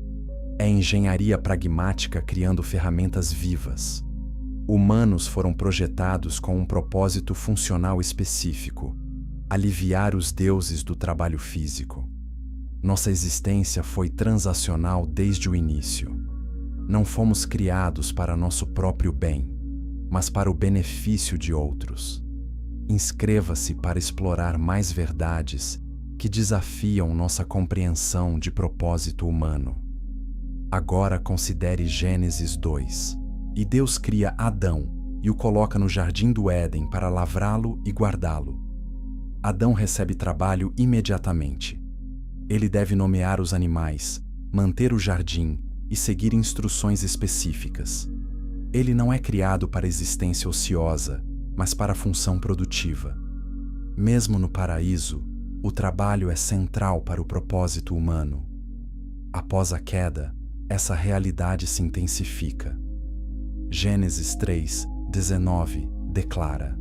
É engenharia pragmática criando ferramentas vivas. Humanos foram projetados com um propósito funcional específico: aliviar os deuses do trabalho físico. Nossa existência foi transacional desde o início. Não fomos criados para nosso próprio bem, mas para o benefício de outros. Inscreva-se para explorar mais verdades que desafiam nossa compreensão de propósito humano. Agora considere Gênesis 2. E Deus cria Adão e o coloca no jardim do Éden para lavrá-lo e guardá-lo. Adão recebe trabalho imediatamente. Ele deve nomear os animais, manter o jardim e seguir instruções específicas. Ele não é criado para a existência ociosa, mas para a função produtiva. Mesmo no paraíso, o trabalho é central para o propósito humano. Após a queda, essa realidade se intensifica. Gênesis 3:19 declara: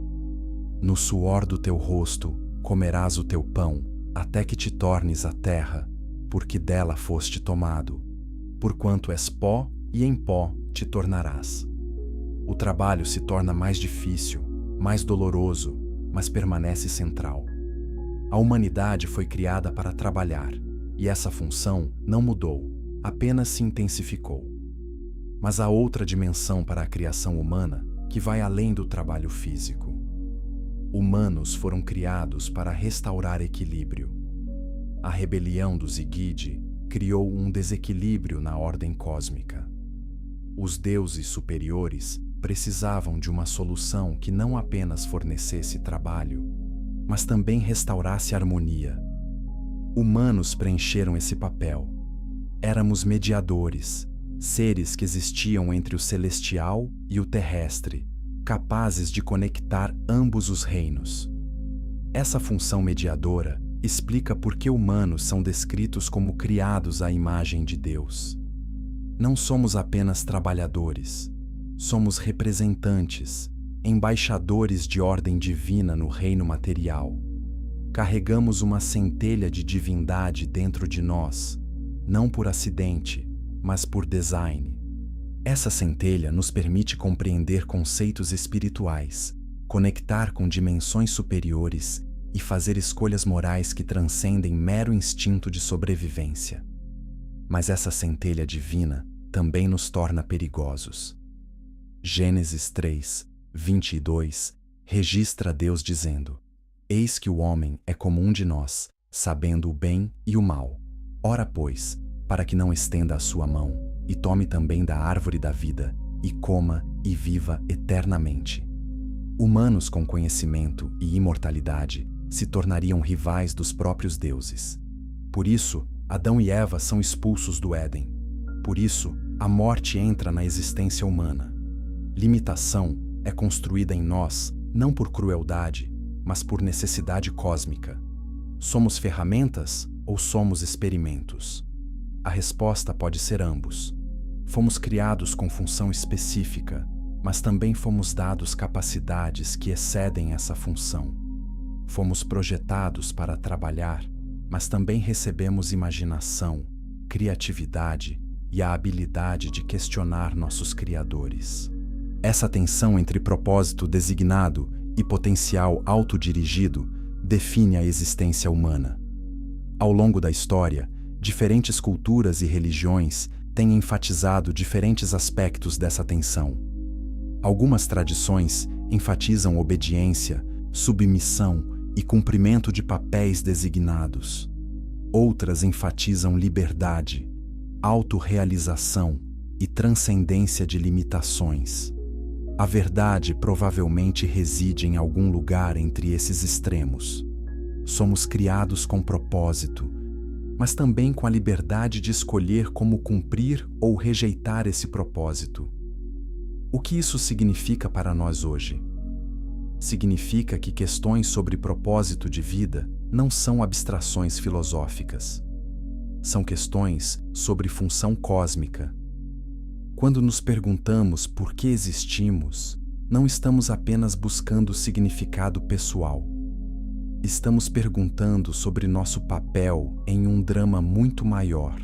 No suor do teu rosto comerás o teu pão, até que te tornes a terra, porque dela foste tomado. Porquanto és pó, e em pó te tornarás. O trabalho se torna mais difícil, mais doloroso, mas permanece central. A humanidade foi criada para trabalhar, e essa função não mudou, apenas se intensificou. Mas há outra dimensão para a criação humana que vai além do trabalho físico. Humanos foram criados para restaurar equilíbrio. A rebelião dos Igidi criou um desequilíbrio na ordem cósmica. Os deuses superiores precisavam de uma solução que não apenas fornecesse trabalho, mas também restaurasse harmonia. Humanos preencheram esse papel. Éramos mediadores, seres que existiam entre o celestial e o terrestre, capazes de conectar ambos os reinos. Essa função mediadora explica por que humanos são descritos como criados à imagem de Deus. Não somos apenas trabalhadores, somos representantes, embaixadores de ordem divina no reino material. Carregamos uma centelha de divindade dentro de nós, não por acidente, mas por design. Essa centelha nos permite compreender conceitos espirituais, conectar com dimensões superiores e fazer escolhas morais que transcendem mero instinto de sobrevivência. Mas essa centelha divina também nos torna perigosos. Gênesis 3, 22, registra Deus dizendo: Eis que o homem é como um de nós, sabendo o bem e o mal. Ora, pois, para que não estenda a sua mão, e tome também da árvore da vida, e coma e viva eternamente. Humanos com conhecimento e imortalidade se tornariam rivais dos próprios deuses. Por isso, Adão e Eva são expulsos do Éden. Por isso, a morte entra na existência humana. Limitação é construída em nós não por crueldade, mas por necessidade cósmica. Somos ferramentas ou somos experimentos? A resposta pode ser ambos. Fomos criados com função específica, mas também fomos dados capacidades que excedem essa função. Fomos projetados para trabalhar, mas também recebemos imaginação, criatividade e a habilidade de questionar nossos criadores. Essa tensão entre propósito designado e potencial autodirigido define a existência humana. Ao longo da história, diferentes culturas e religiões têm enfatizado diferentes aspectos dessa tensão. Algumas tradições enfatizam obediência, submissão e cumprimento de papéis designados. Outras enfatizam liberdade, autorrealização e transcendência de limitações. A verdade provavelmente reside em algum lugar entre esses extremos. Somos criados com propósito, mas também com a liberdade de escolher como cumprir ou rejeitar esse propósito. O que isso significa para nós hoje? Significa que questões sobre propósito de vida não são abstrações filosóficas. São questões sobre função cósmica. Quando nos perguntamos por que existimos, não estamos apenas buscando significado pessoal. Estamos perguntando sobre nosso papel em um drama muito maior.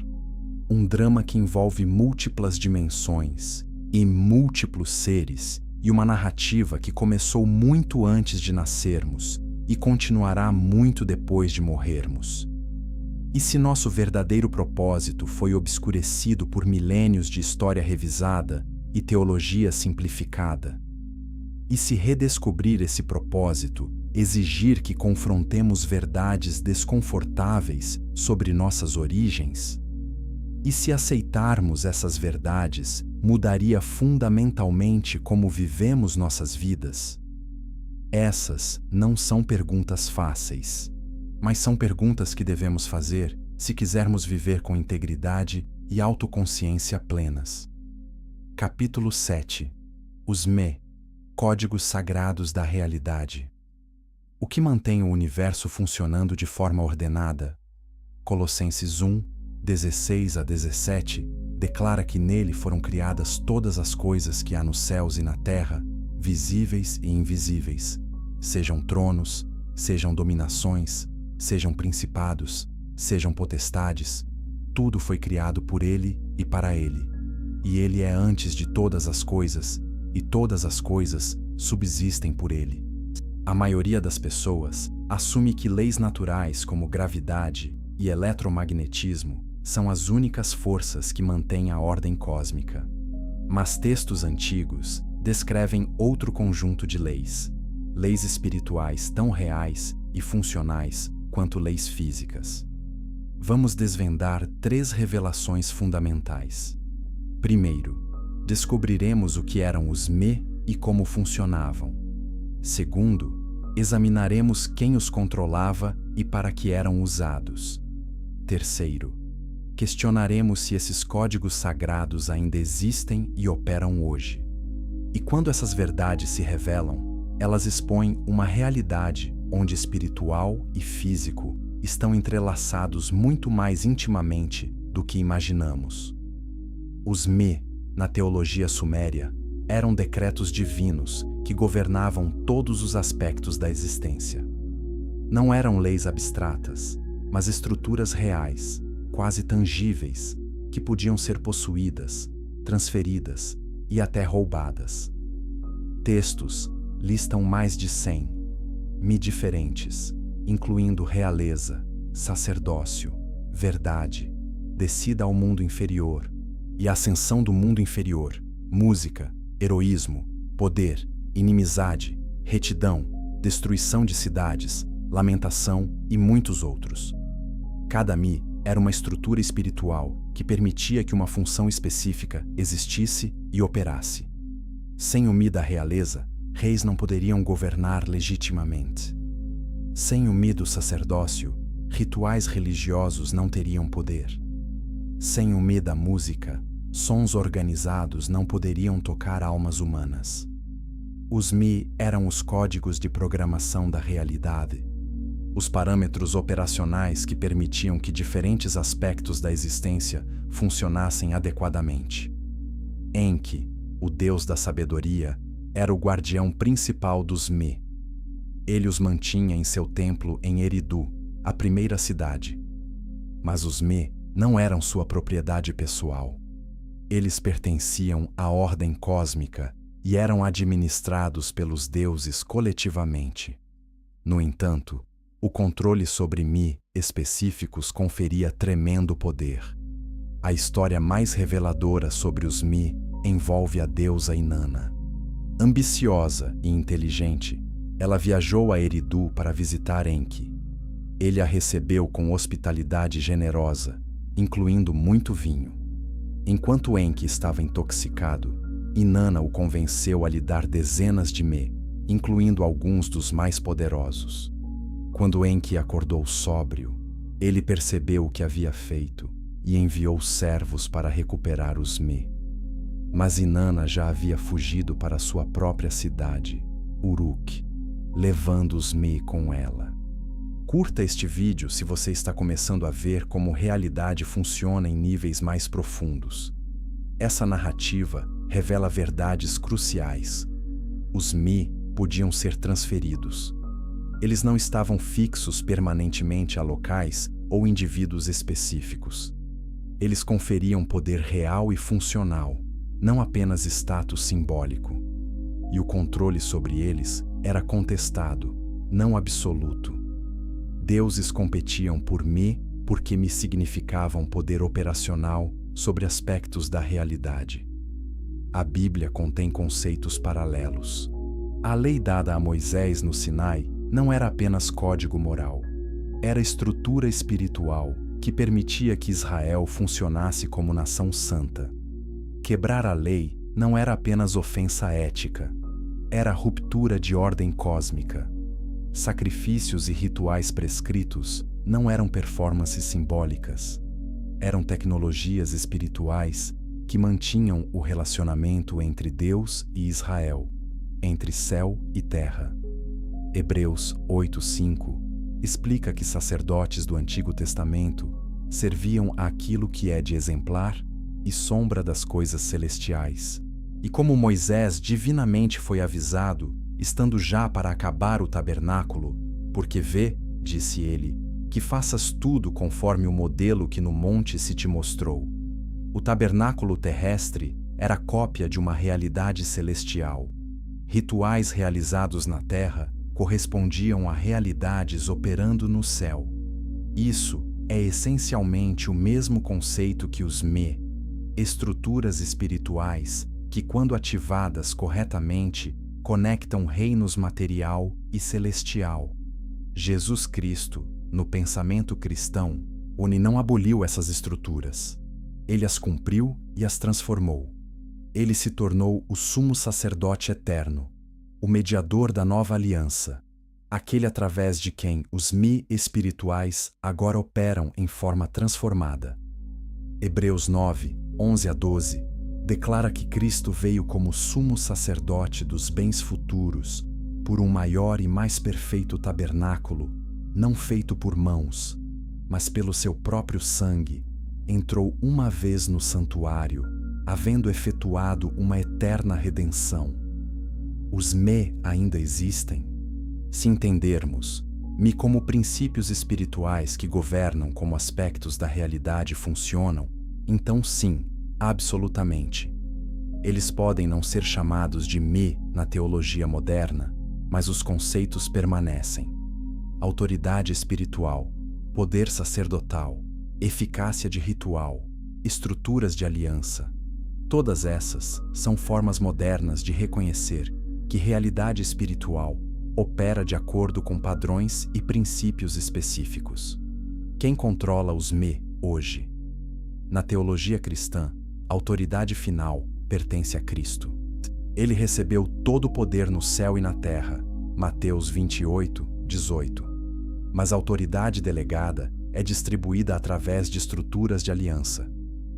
Um drama que envolve múltiplas dimensões e múltiplos seres, e uma narrativa que começou muito antes de nascermos e continuará muito depois de morrermos. E se nosso verdadeiro propósito foi obscurecido por milênios de história revisada e teologia simplificada? E se redescobrir esse propósito exigir que confrontemos verdades desconfortáveis sobre nossas origens? E se aceitarmos essas verdades, mudaria fundamentalmente como vivemos nossas vidas? Essas não são perguntas fáceis, mas são perguntas que devemos fazer se quisermos viver com integridade e autoconsciência plenas. Capítulo 7. Os Me, Códigos Sagrados da Realidade. O que mantém o universo funcionando de forma ordenada? Colossenses 1, 16 a 17, declara que nele foram criadas todas as coisas que há nos céus e na terra, visíveis e invisíveis, sejam tronos, sejam dominações, sejam principados, sejam potestades, tudo foi criado por ele e para ele. E ele é antes de todas as coisas, e todas as coisas subsistem por ele. A maioria das pessoas assume que leis naturais como gravidade e eletromagnetismo são as únicas forças que mantêm a ordem cósmica. Mas textos antigos descrevem outro conjunto de leis, leis espirituais tão reais e funcionais quanto leis físicas. Vamos desvendar 3 revelações fundamentais. Primeiro, descobriremos o que eram os Me e como funcionavam. Segundo, examinaremos quem os controlava e para que eram usados. Terceiro, questionaremos se esses códigos sagrados ainda existem e operam hoje. E quando essas verdades se revelam, elas expõem uma realidade onde espiritual e físico estão entrelaçados muito mais intimamente do que imaginamos. Os Me, na teologia suméria, eram decretos divinos que governavam todos os aspectos da existência. Não eram leis abstratas, mas estruturas reais, quase tangíveis, que podiam ser possuídas, transferidas e até roubadas. Textos listam mais de 100 Me diferentes, incluindo realeza, sacerdócio, verdade, descida ao mundo inferior, e a ascensão do mundo inferior, música, heroísmo, poder, inimizade, retidão, destruição de cidades, lamentação e muitos outros. Cada Mi era uma estrutura espiritual que permitia que uma função específica existisse e operasse. Sem o Mi da realeza, reis não poderiam governar legitimamente. Sem o Mi do sacerdócio, rituais religiosos não teriam poder. Sem o Mi da música, sons organizados não poderiam tocar almas humanas. Os Mi eram os códigos de programação da realidade, os parâmetros operacionais que permitiam que diferentes aspectos da existência funcionassem adequadamente. Enki, o deus da sabedoria, era o guardião principal dos Mi. Ele os mantinha em seu templo em Eridu, a primeira cidade. Mas os Mi não eram sua propriedade pessoal. Eles pertenciam à ordem cósmica e eram administrados pelos deuses coletivamente. No entanto, o controle sobre Mi específicos conferia tremendo poder. A história mais reveladora sobre os Mi envolve a deusa Inanna. Ambiciosa e inteligente, ela viajou a Eridu para visitar Enki. Ele a recebeu com hospitalidade generosa, incluindo muito vinho. Enquanto Enki estava intoxicado, Inanna o convenceu a lhe dar dezenas de Me, incluindo alguns dos mais poderosos. Quando Enki acordou sóbrio, ele percebeu o que havia feito e enviou servos para recuperar os Me. Mas Inanna já havia fugido para sua própria cidade, Uruk, levando os Me com ela. Curta este vídeo se você está começando a ver como realidade funciona em níveis mais profundos. Essa narrativa revela verdades cruciais. Os Mi podiam ser transferidos. Eles não estavam fixos permanentemente a locais ou indivíduos específicos. Eles conferiam poder real e funcional, não apenas status simbólico. E o controle sobre eles era contestado, não absoluto. Deuses competiam por Mi porque Me significavam poder operacional sobre aspectos da realidade. A Bíblia contém conceitos paralelos. A lei dada a Moisés no Sinai não era apenas código moral. Era estrutura espiritual que permitia que Israel funcionasse como nação santa. Quebrar a lei não era apenas ofensa ética. Era ruptura de ordem cósmica. Sacrifícios e rituais prescritos não eram performances simbólicas. Eram tecnologias espirituais que mantinham o relacionamento entre Deus e Israel, entre céu e terra. Hebreus 8:5 explica que sacerdotes do Antigo Testamento serviam àquilo que é de exemplar e sombra das coisas celestiais. E como Moisés divinamente foi avisado, estando já para acabar o tabernáculo, porque vê, disse ele, que faças tudo conforme o modelo que no monte se te mostrou. O tabernáculo terrestre era cópia de uma realidade celestial. Rituais realizados na terra correspondiam a realidades operando no céu. Isso é essencialmente o mesmo conceito que os Me, estruturas espirituais que, quando ativadas corretamente, conectam reinos material e celestial. Jesus Cristo, no pensamento cristão, não aboliu essas estruturas. Ele as cumpriu e as transformou. Ele se tornou o sumo sacerdote eterno, o mediador da nova aliança, aquele através de quem os Mi espirituais agora operam em forma transformada. Hebreus 9, 11-12 declara que Cristo veio como sumo sacerdote dos bens futuros, por um maior e mais perfeito tabernáculo, não feito por mãos, mas pelo seu próprio sangue, entrou uma vez no santuário, havendo efetuado uma eterna redenção. Os Me ainda existem? Se entendermos Me como princípios espirituais que governam como aspectos da realidade funcionam, então sim, absolutamente. Eles podem não ser chamados de Me na teologia moderna, mas os conceitos permanecem. Autoridade espiritual, poder sacerdotal, eficácia de ritual, estruturas de aliança. Todas essas são formas modernas de reconhecer que realidade espiritual opera de acordo com padrões e princípios específicos. Quem controla os me hoje? Na teologia cristã, a autoridade final pertence a Cristo. Ele recebeu todo o poder no céu e na terra, Mateus 28, 18. Mas a autoridade delegada é distribuída através de estruturas de aliança.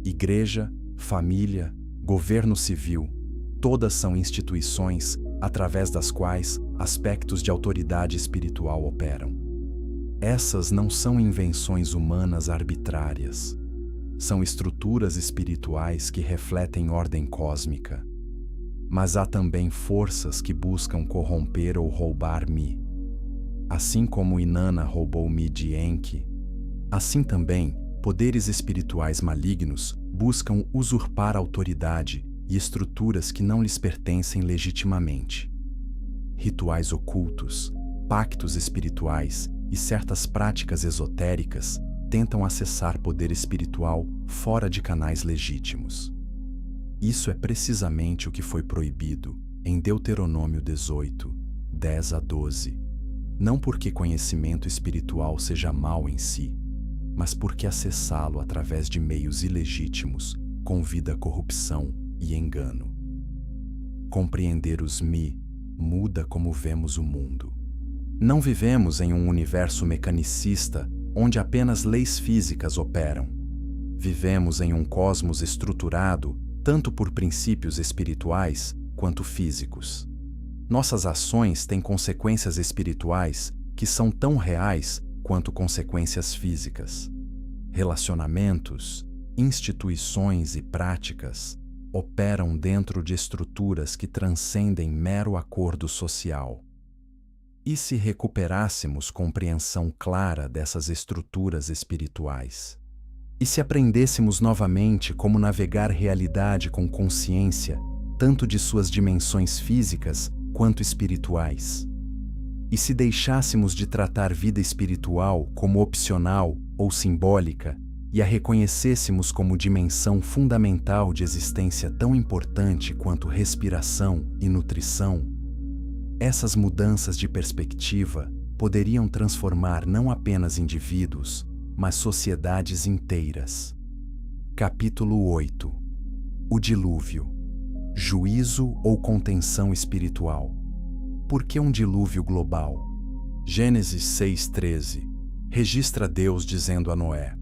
Igreja, família, governo civil, todas são instituições através das quais aspectos de autoridade espiritual operam. Essas não são invenções humanas arbitrárias. São estruturas espirituais que refletem ordem cósmica. Mas há também forças que buscam corromper ou roubar-me. Assim como Inanna roubou-me de Enki, assim também poderes espirituais malignos buscam usurpar autoridade e estruturas que não lhes pertencem legitimamente. Rituais ocultos, pactos espirituais e certas práticas esotéricas tentam acessar poder espiritual fora de canais legítimos. Isso é precisamente o que foi proibido em Deuteronômio 18, 10 a 12. Não porque conhecimento espiritual seja mau em si, mas porque acessá-lo através de meios ilegítimos convida a corrupção e engano. Compreender os me muda como vemos o mundo. Não vivemos em um universo mecanicista onde apenas leis físicas operam. Vivemos em um cosmos estruturado tanto por princípios espirituais quanto físicos. Nossas ações têm consequências espirituais que são tão reais quanto consequências físicas. Relacionamentos, instituições e práticas operam dentro de estruturas que transcendem mero acordo social. E se recuperássemos compreensão clara dessas estruturas espirituais? E se aprendêssemos novamente como navegar realidade com consciência, tanto de suas dimensões físicas quanto espirituais? E se deixássemos de tratar vida espiritual como opcional ou simbólica e a reconhecêssemos como dimensão fundamental de existência tão importante quanto respiração e nutrição? Essas mudanças de perspectiva poderiam transformar não apenas indivíduos, mas sociedades inteiras. Capítulo 8. O dilúvio. Juízo ou contenção espiritual? Por que um dilúvio global? Gênesis 6:13 registra Deus dizendo a Noé: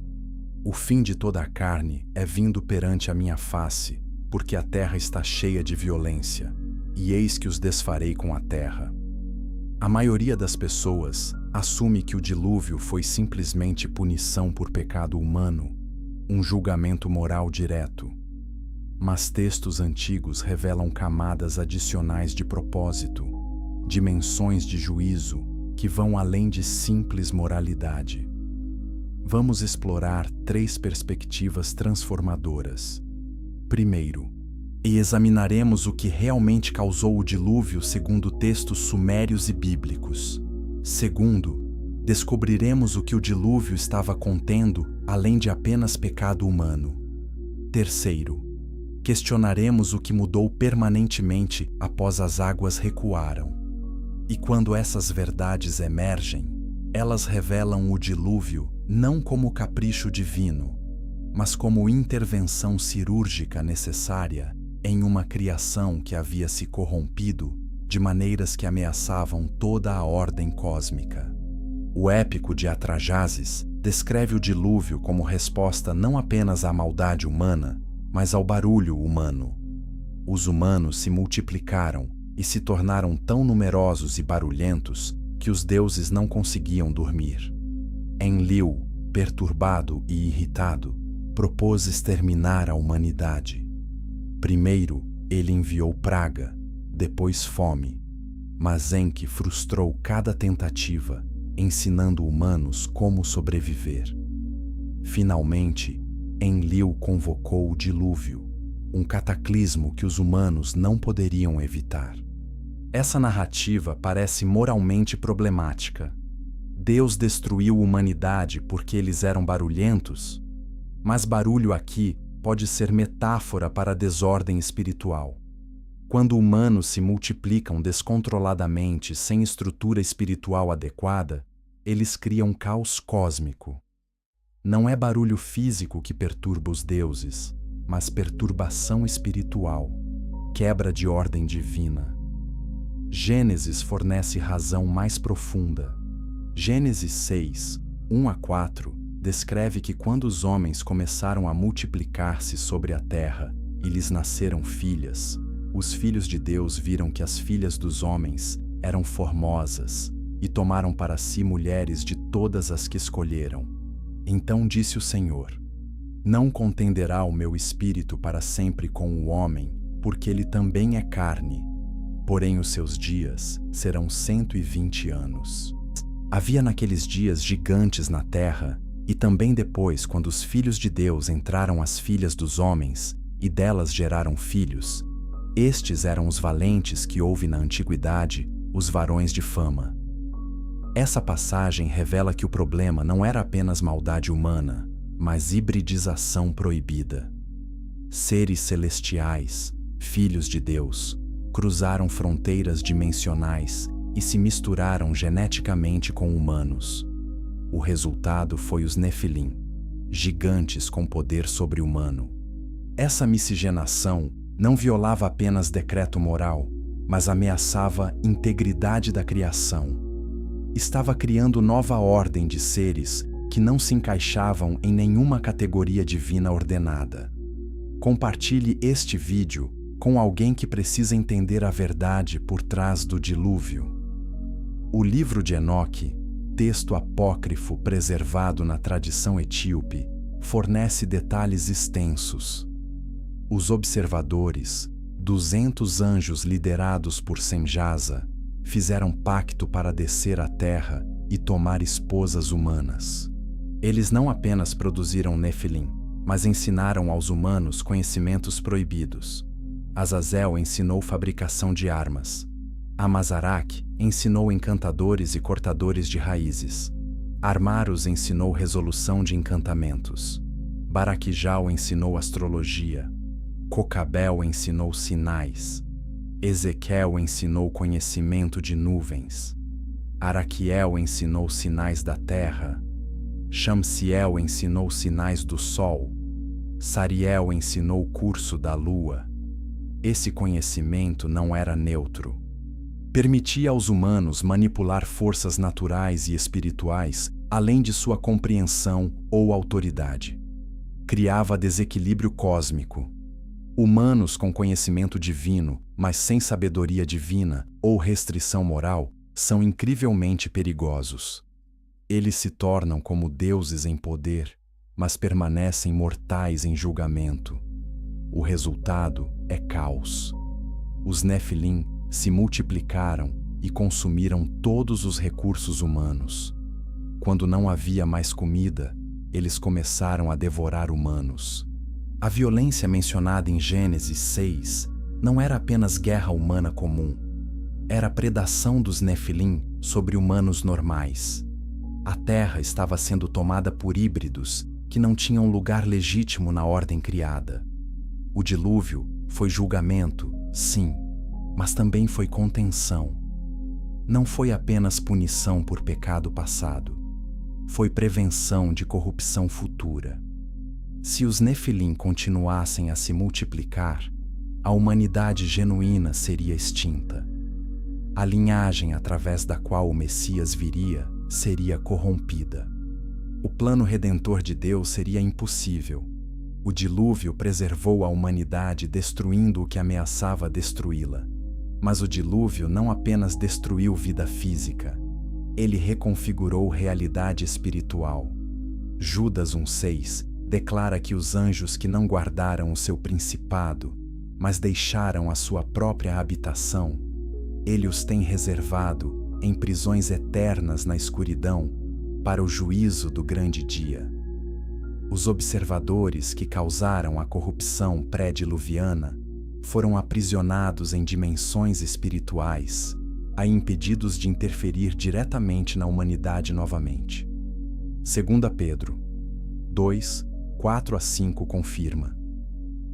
"O fim de toda a carne é vindo perante a minha face, porque a terra está cheia de violência, e eis que os desfarei com a terra." A maioria das pessoas assume que o dilúvio foi simplesmente punição por pecado humano, um julgamento moral direto. Mas textos antigos revelam camadas adicionais de propósito, dimensões de juízo que vão além de simples moralidade. Vamos explorar 3 perspectivas transformadoras. Primeiro, e examinaremos o que realmente causou o dilúvio segundo textos sumérios e bíblicos. Segundo, descobriremos o que o dilúvio estava contendo além de apenas pecado humano. Terceiro, questionaremos o que mudou permanentemente após as águas recuaram. E quando essas verdades emergem, elas revelam o dilúvio não como capricho divino, mas como intervenção cirúrgica necessária em uma criação que havia se corrompido de maneiras que ameaçavam toda a ordem cósmica. O épico de Atrajasis descreve o dilúvio como resposta não apenas à maldade humana, mas ao barulho humano. Os humanos se multiplicaram e se tornaram tão numerosos e barulhentos que os deuses não conseguiam dormir. Enlil, perturbado e irritado, propôs exterminar a humanidade. Primeiro, ele enviou praga, depois fome, mas Enki frustrou cada tentativa, ensinando humanos como sobreviver. Finalmente, Enlil convocou o dilúvio, um cataclismo que os humanos não poderiam evitar. Essa narrativa parece moralmente problemática. Deus destruiu a humanidade porque eles eram barulhentos? Mas barulho aqui pode ser metáfora para a desordem espiritual. Quando humanos se multiplicam descontroladamente sem estrutura espiritual adequada, eles criam caos cósmico. Não é barulho físico que perturba os deuses, mas perturbação espiritual, quebra de ordem divina. Gênesis fornece razão mais profunda. Gênesis 6, 1 a 4, descreve que quando os homens começaram a multiplicar-se sobre a terra e lhes nasceram filhas, os filhos de Deus viram que as filhas dos homens eram formosas e tomaram para si mulheres de todas as que escolheram. Então disse o Senhor: Não contenderá o meu espírito para sempre com o homem, porque ele também é carne. Porém os seus dias serão 120 anos. Havia naqueles dias gigantes na terra, e também depois, quando os filhos de Deus entraram as filhas dos homens, e delas geraram filhos. Estes eram os valentes que houve na antiguidade, os varões de fama. Essa passagem revela que o problema não era apenas maldade humana, mas hibridização proibida. Seres celestiais, filhos de Deus, cruzaram fronteiras dimensionais e se misturaram geneticamente com humanos. O resultado foi os Nefilim, gigantes com poder sobre-humano. Essa miscigenação não violava apenas decreto moral, mas ameaçava a integridade da criação. Estava criando nova ordem de seres que não se encaixavam em nenhuma categoria divina ordenada. Compartilhe este vídeo com alguém que precisa entender a verdade por trás do dilúvio. O livro de Enoque, texto apócrifo preservado na tradição etíope, fornece detalhes extensos. Os observadores, 200 anjos liderados por Semjasa, fizeram pacto para descer à terra e tomar esposas humanas. Eles não apenas produziram Nefilim, mas ensinaram aos humanos conhecimentos proibidos. Azazel ensinou fabricação de armas. Amazaraque ensinou encantadores e cortadores de raízes. Armarus ensinou resolução de encantamentos. Baraquijal ensinou astrologia. Cocabel ensinou sinais. Ezequiel ensinou conhecimento de nuvens. Araquiel ensinou sinais da terra. Shamsiel ensinou sinais do sol. Sariel ensinou o curso da lua. Esse conhecimento não era neutro. Permitia aos humanos manipular forças naturais e espirituais além de sua compreensão ou autoridade. Criava desequilíbrio cósmico. Humanos com conhecimento divino, mas sem sabedoria divina ou restrição moral, são incrivelmente perigosos. Eles se tornam como deuses em poder, mas permanecem mortais em julgamento. O resultado é caos. Os Nefilim se multiplicaram e consumiram todos os recursos humanos. Quando não havia mais comida, eles começaram a devorar humanos. A violência mencionada em Gênesis 6 não era apenas guerra humana comum. Era a predação dos Nefilim sobre humanos normais. A terra estava sendo tomada por híbridos que não tinham lugar legítimo na ordem criada. O dilúvio foi julgamento, sim, mas também foi contenção. Não foi apenas punição por pecado passado. Foi prevenção de corrupção futura. Se os Nefilim continuassem a se multiplicar, a humanidade genuína seria extinta. A linhagem através da qual o Messias viria seria corrompida. O plano redentor de Deus seria impossível. O dilúvio preservou a humanidade destruindo o que ameaçava destruí-la. Mas o dilúvio não apenas destruiu vida física, ele reconfigurou realidade espiritual. Judas 1,6 declara que os anjos que não guardaram o seu principado, mas deixaram a sua própria habitação, ele os tem reservado em prisões eternas na escuridão para o juízo do grande dia. Os observadores que causaram a corrupção pré-diluviana foram aprisionados em dimensões espirituais, a impedidos de interferir diretamente na humanidade novamente. 2 Pedro 2, 4-5 confirma.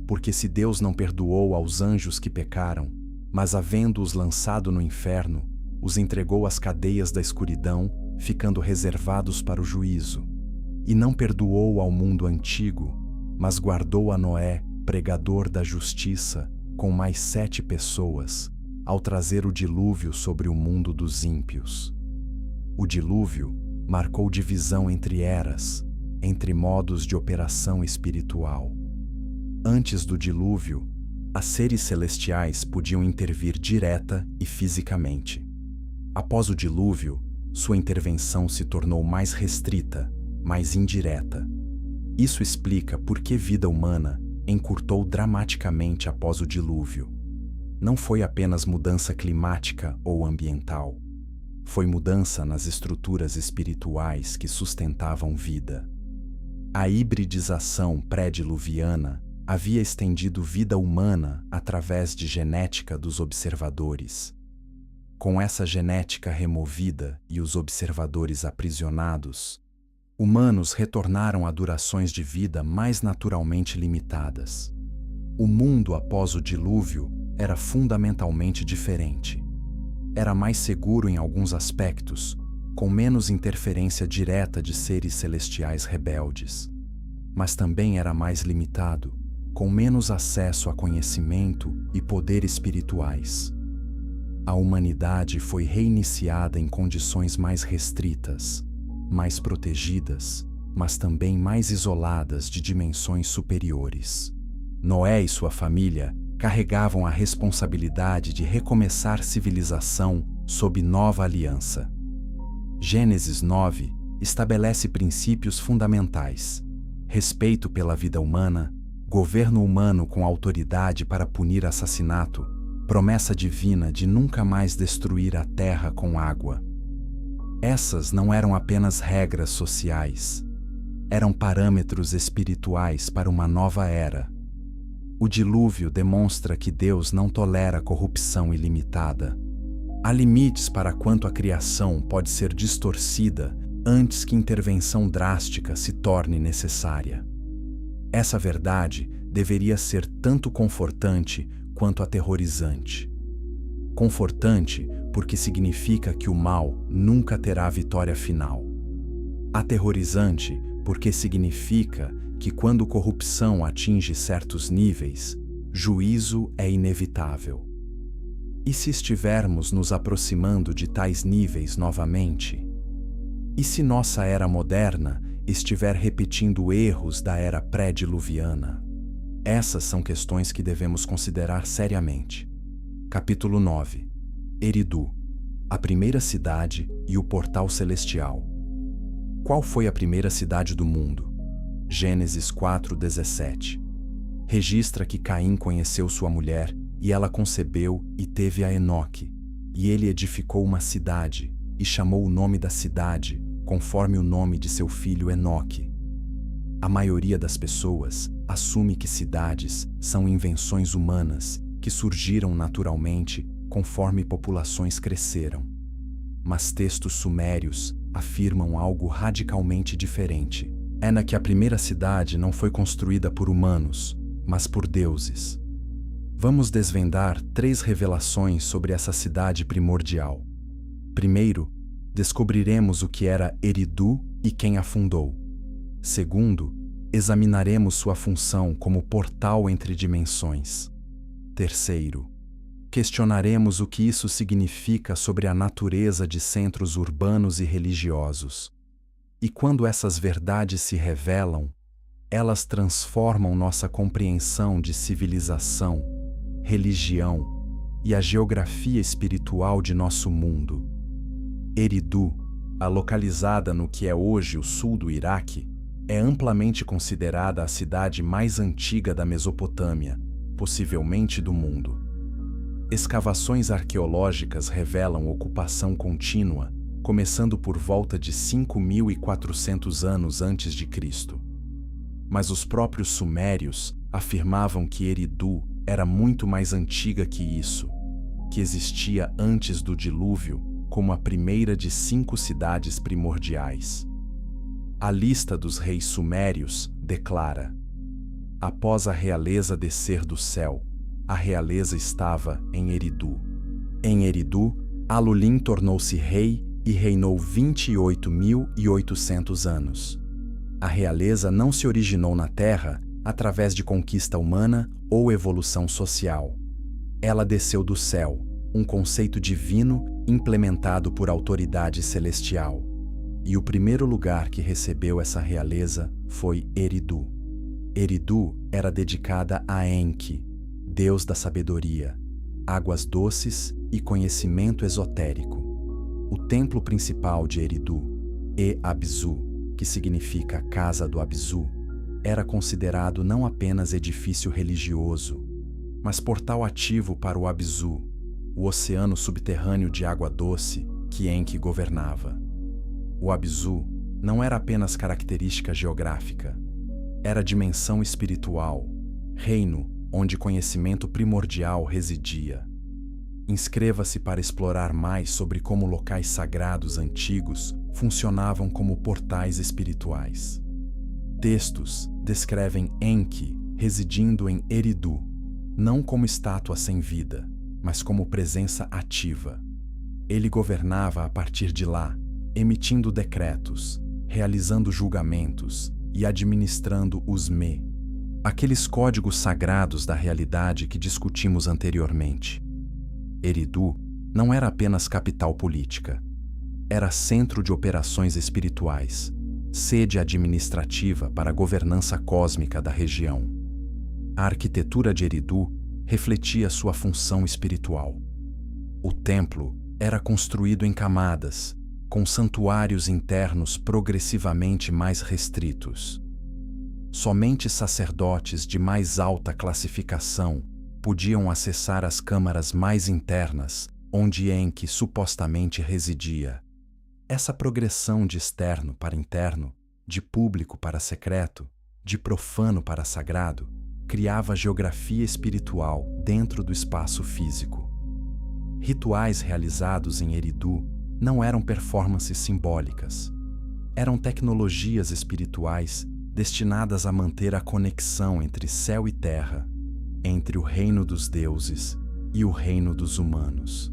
Porque se Deus não perdoou aos anjos que pecaram, mas havendo-os lançado no inferno, os entregou às cadeias da escuridão, ficando reservados para o juízo. E não perdoou ao mundo antigo, mas guardou a Noé, pregador da justiça, com mais 7 pessoas, ao trazer o dilúvio sobre o mundo dos ímpios. O dilúvio marcou divisão entre eras, entre modos de operação espiritual. Antes do dilúvio, as seres celestiais podiam intervir direta e fisicamente. Após o dilúvio, sua intervenção se tornou mais restrita, mais indireta. Isso explica por que a vida humana encurtou dramaticamente após o dilúvio. Não foi apenas mudança climática ou ambiental. Foi mudança nas estruturas espirituais que sustentavam vida. A hibridização pré-diluviana havia estendido vida humana através de genética dos observadores. Com essa genética removida e os observadores aprisionados, humanos retornaram a durações de vida mais naturalmente limitadas. O mundo após o dilúvio era fundamentalmente diferente. Era mais seguro em alguns aspectos, com menos interferência direta de seres celestiais rebeldes. Mas também era mais limitado, com menos acesso a conhecimento e poder espirituais. A humanidade foi reiniciada em condições mais restritas, mais protegidas, mas também mais isoladas de dimensões superiores. Noé e sua família carregavam a responsabilidade de recomeçar civilização sob nova aliança. Gênesis 9 estabelece princípios fundamentais: respeito pela vida humana, governo humano com autoridade para punir assassinato, promessa divina de nunca mais destruir a terra com água. Essas não eram apenas regras sociais, eram parâmetros espirituais para uma nova era. O dilúvio demonstra que Deus não tolera corrupção ilimitada. Há limites para quanto a criação pode ser distorcida antes que intervenção drástica se torne necessária. Essa verdade deveria ser tanto confortante quanto aterrorizante. Confortante porque significa que o mal nunca terá vitória final. Aterrorizante porque significa que quando corrupção atinge certos níveis, juízo é inevitável. E se estivermos nos aproximando de tais níveis novamente? E se nossa era moderna estiver repetindo erros da era pré-diluviana? Essas são questões que devemos considerar seriamente. Capítulo 9. Eridu, a primeira cidade e o portal celestial. Qual foi a primeira cidade do mundo? Gênesis 4:17. Registra que Caim conheceu sua mulher e ela concebeu e teve a Enoque. E ele edificou uma cidade e chamou o nome da cidade conforme o nome de seu filho Enoque. A maioria das pessoas assume que cidades são invenções humanas que surgiram naturalmente conforme populações cresceram. Mas textos sumérios afirmam algo radicalmente diferente. É que a primeira cidade não foi construída por humanos, mas por deuses. Vamos desvendar 3 revelações sobre essa cidade primordial. Primeiro, descobriremos o que era Eridu e quem a fundou. Segundo, examinaremos sua função como portal entre dimensões. Terceiro, questionaremos o que isso significa sobre a natureza de centros urbanos e religiosos. E quando essas verdades se revelam, elas transformam nossa compreensão de civilização, religião e a geografia espiritual de nosso mundo. Eridu, a localizada no que é hoje o sul do Iraque, é amplamente considerada a cidade mais antiga da Mesopotâmia, possivelmente do mundo. Escavações arqueológicas revelam ocupação contínua, começando por volta de 5.400 anos antes de Cristo. Mas os próprios sumérios afirmavam que Eridu era muito mais antiga que isso, que existia antes do dilúvio como a primeira de 5 cidades primordiais. A lista dos reis sumérios declara: após a realeza descer do céu, a realeza estava em Eridu. Em Eridu, Alulim tornou-se rei e reinou 28.800 anos. A realeza não se originou na Terra através de conquista humana ou evolução social. Ela desceu do céu, um conceito divino implementado por autoridade celestial. E o primeiro lugar que recebeu essa realeza foi Eridu. Eridu era dedicada a Enki, deus da sabedoria, águas doces e conhecimento esotérico. O templo principal de Eridu, E-Abzu, que significa Casa do Abzu, era considerado não apenas edifício religioso, mas portal ativo para o Abzu, o oceano subterrâneo de água doce que Enki governava. O Abzu não era apenas característica geográfica, era dimensão espiritual, reino onde conhecimento primordial residia. Inscreva-se para explorar mais sobre como locais sagrados antigos funcionavam como portais espirituais. Textos descrevem Enki residindo em Eridu, não como estátua sem vida, mas como presença ativa. Ele governava a partir de lá, emitindo decretos, realizando julgamentos e administrando os Me, aqueles códigos sagrados da realidade que discutimos anteriormente. Eridu não era apenas capital política. Era centro de operações espirituais, sede administrativa para a governança cósmica da região. A arquitetura de Eridu refletia sua função espiritual. O templo era construído em camadas, com santuários internos progressivamente mais restritos. Somente sacerdotes de mais alta classificação podiam acessar as câmaras mais internas, onde Enki supostamente residia. Essa progressão de externo para interno, de público para secreto, de profano para sagrado, criava geografia espiritual dentro do espaço físico. Rituais realizados em Eridu não eram performances simbólicas. Eram tecnologias espirituais destinadas a manter a conexão entre céu e terra, entre o reino dos deuses e o reino dos humanos.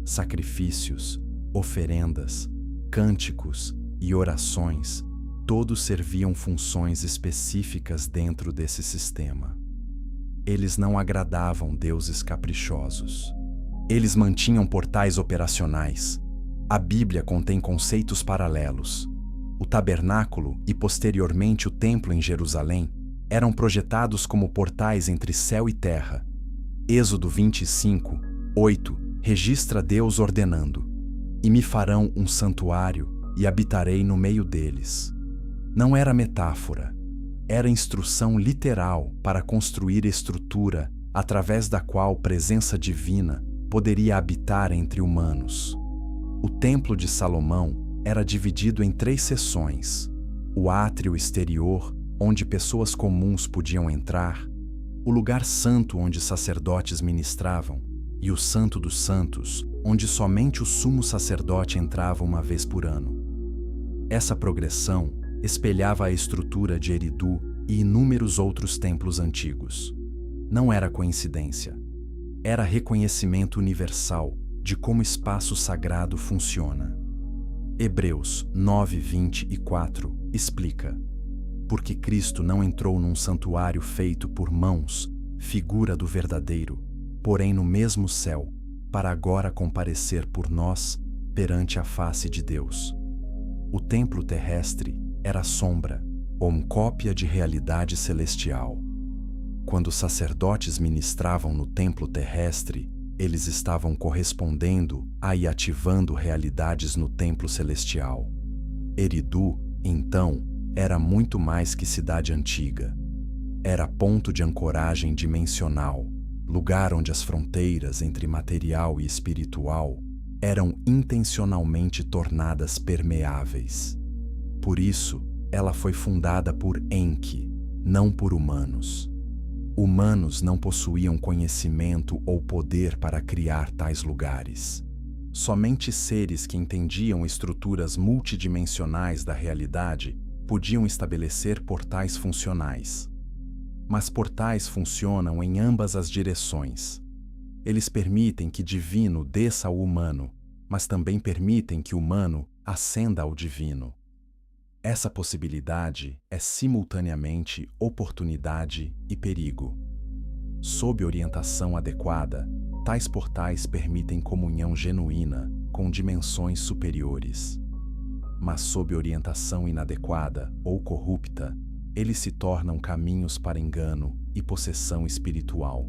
Sacrifícios, oferendas, cânticos e orações, todos serviam funções específicas dentro desse sistema. Eles não agradavam deuses caprichosos. Eles mantinham portais operacionais. A Bíblia contém conceitos paralelos. O tabernáculo e posteriormente o templo em Jerusalém eram projetados como portais entre céu e terra. Êxodo 25, 8 registra Deus ordenando: "E me farão um santuário e habitarei no meio deles." Não era metáfora, era instrução literal para construir estrutura através da qual presença divina poderia habitar entre humanos. O Templo de Salomão era dividido em 3 seções: o átrio exterior, onde pessoas comuns podiam entrar, o lugar santo onde sacerdotes ministravam, e o Santo dos Santos, onde somente o sumo sacerdote entrava uma vez por ano. Essa progressão espelhava a estrutura de Eridu e inúmeros outros templos antigos. Não era coincidência. Era reconhecimento universal de como o espaço sagrado funciona. Hebreus 9:24 explica: "Porque Cristo não entrou num santuário feito por mãos, figura do verdadeiro, porém no mesmo céu, para agora comparecer por nós perante a face de Deus." O templo terrestre era sombra, ou uma cópia de realidade celestial. Quando os sacerdotes ministravam no templo terrestre, eles estavam correspondendo a e ativando realidades no templo celestial. Eridu, então, era muito mais que cidade antiga. Era ponto de ancoragem dimensional, lugar onde as fronteiras entre material e espiritual eram intencionalmente tornadas permeáveis. Por isso, ela foi fundada por Enki, não por humanos. Humanos não possuíam conhecimento ou poder para criar tais lugares. Somente seres que entendiam estruturas multidimensionais da realidade podiam estabelecer portais funcionais. Mas portais funcionam em ambas as direções. Eles permitem que divino desça ao humano, mas também permitem que o humano ascenda ao divino. Essa possibilidade é simultaneamente oportunidade e perigo. Sob orientação adequada, tais portais permitem comunhão genuína com dimensões superiores. Mas sob orientação inadequada ou corrupta, eles se tornam caminhos para engano e possessão espiritual.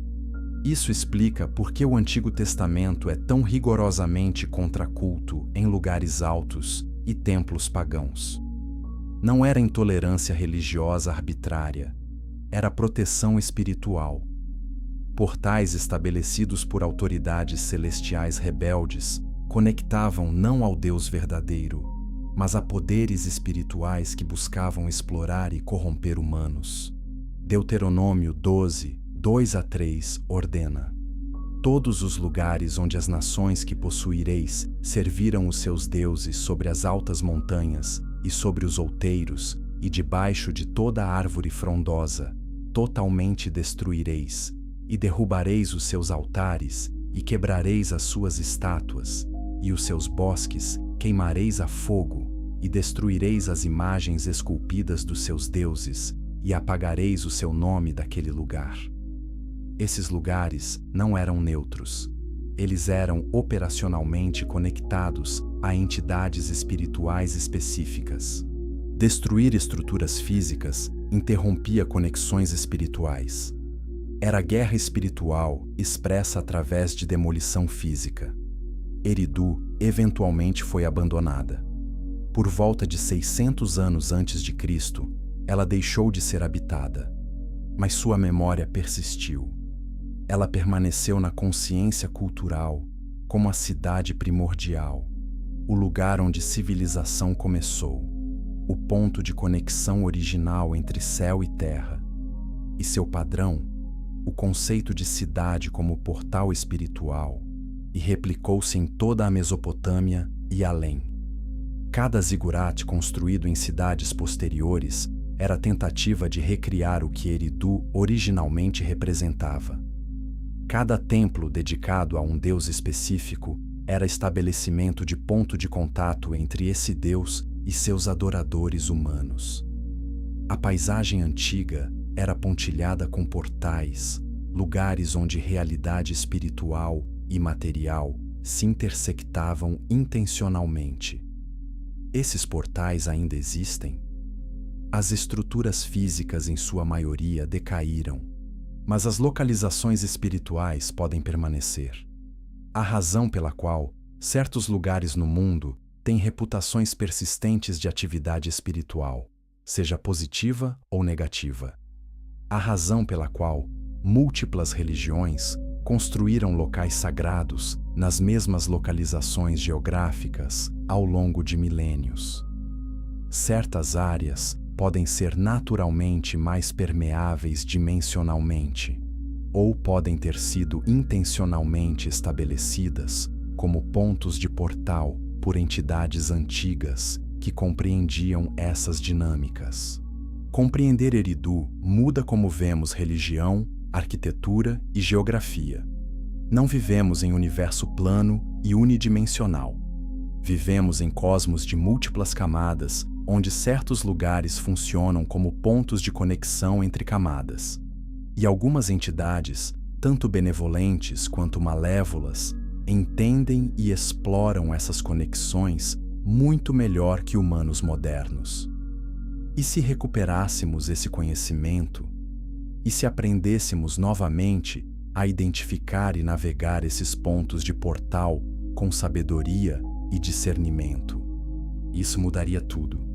Isso explica por que o Antigo Testamento é tão rigorosamente contra culto em lugares altos e templos pagãos. Não era intolerância religiosa arbitrária, era proteção espiritual. Portais estabelecidos por autoridades celestiais rebeldes conectavam não ao Deus verdadeiro, mas a poderes espirituais que buscavam explorar e corromper humanos. Deuteronômio 12, 2-3 ordena: todos os lugares onde as nações que possuireis serviram os seus deuses sobre as altas montanhas e sobre os outeiros e debaixo de toda árvore frondosa, totalmente destruireis, e derrubareis os seus altares, e quebrareis as suas estátuas, e os seus bosques queimareis a fogo, e destruireis as imagens esculpidas dos seus deuses, e apagareis o seu nome daquele lugar. Esses lugares não eram neutros. Eles eram operacionalmente conectados a entidades espirituais específicas. Destruir estruturas físicas interrompia conexões espirituais. Era guerra espiritual expressa através de demolição física. Eridu eventualmente foi abandonada. Por volta de 600 anos antes de Cristo, ela deixou de ser habitada, mas sua memória persistiu. Ela permaneceu na consciência cultural como a cidade primordial, o lugar onde civilização começou, o ponto de conexão original entre céu e terra. E seu padrão, o conceito de cidade como portal espiritual, e replicou-se em toda a Mesopotâmia e além. Cada zigurat construído em cidades posteriores era a tentativa de recriar o que Eridu originalmente representava. Cada templo dedicado a um deus específico era estabelecimento de ponto de contato entre esse deus e seus adoradores humanos. A paisagem antiga era pontilhada com portais, lugares onde realidade espiritual e material se intersectavam intencionalmente. Esses portais ainda existem? As estruturas físicas, em sua maioria, decaíram, mas as localizações espirituais podem permanecer. A razão pela qual certos lugares no mundo têm reputações persistentes de atividade espiritual, seja positiva ou negativa. A razão pela qual múltiplas religiões construíram locais sagrados nas mesmas localizações geográficas ao longo de milênios. Certas áreas podem ser naturalmente mais permeáveis dimensionalmente, ou podem ter sido intencionalmente estabelecidas como pontos de portal por entidades antigas que compreendiam essas dinâmicas. Compreender Eridu muda como vemos religião, arquitetura e geografia. Não vivemos em universo plano e unidimensional. Vivemos em cosmos de múltiplas camadas, onde certos lugares funcionam como pontos de conexão entre camadas. E algumas entidades, tanto benevolentes quanto malévolas, entendem e exploram essas conexões muito melhor que humanos modernos. E se recuperássemos esse conhecimento? E se aprendêssemos novamente a identificar e navegar esses pontos de portal com sabedoria e discernimento? Isso mudaria tudo.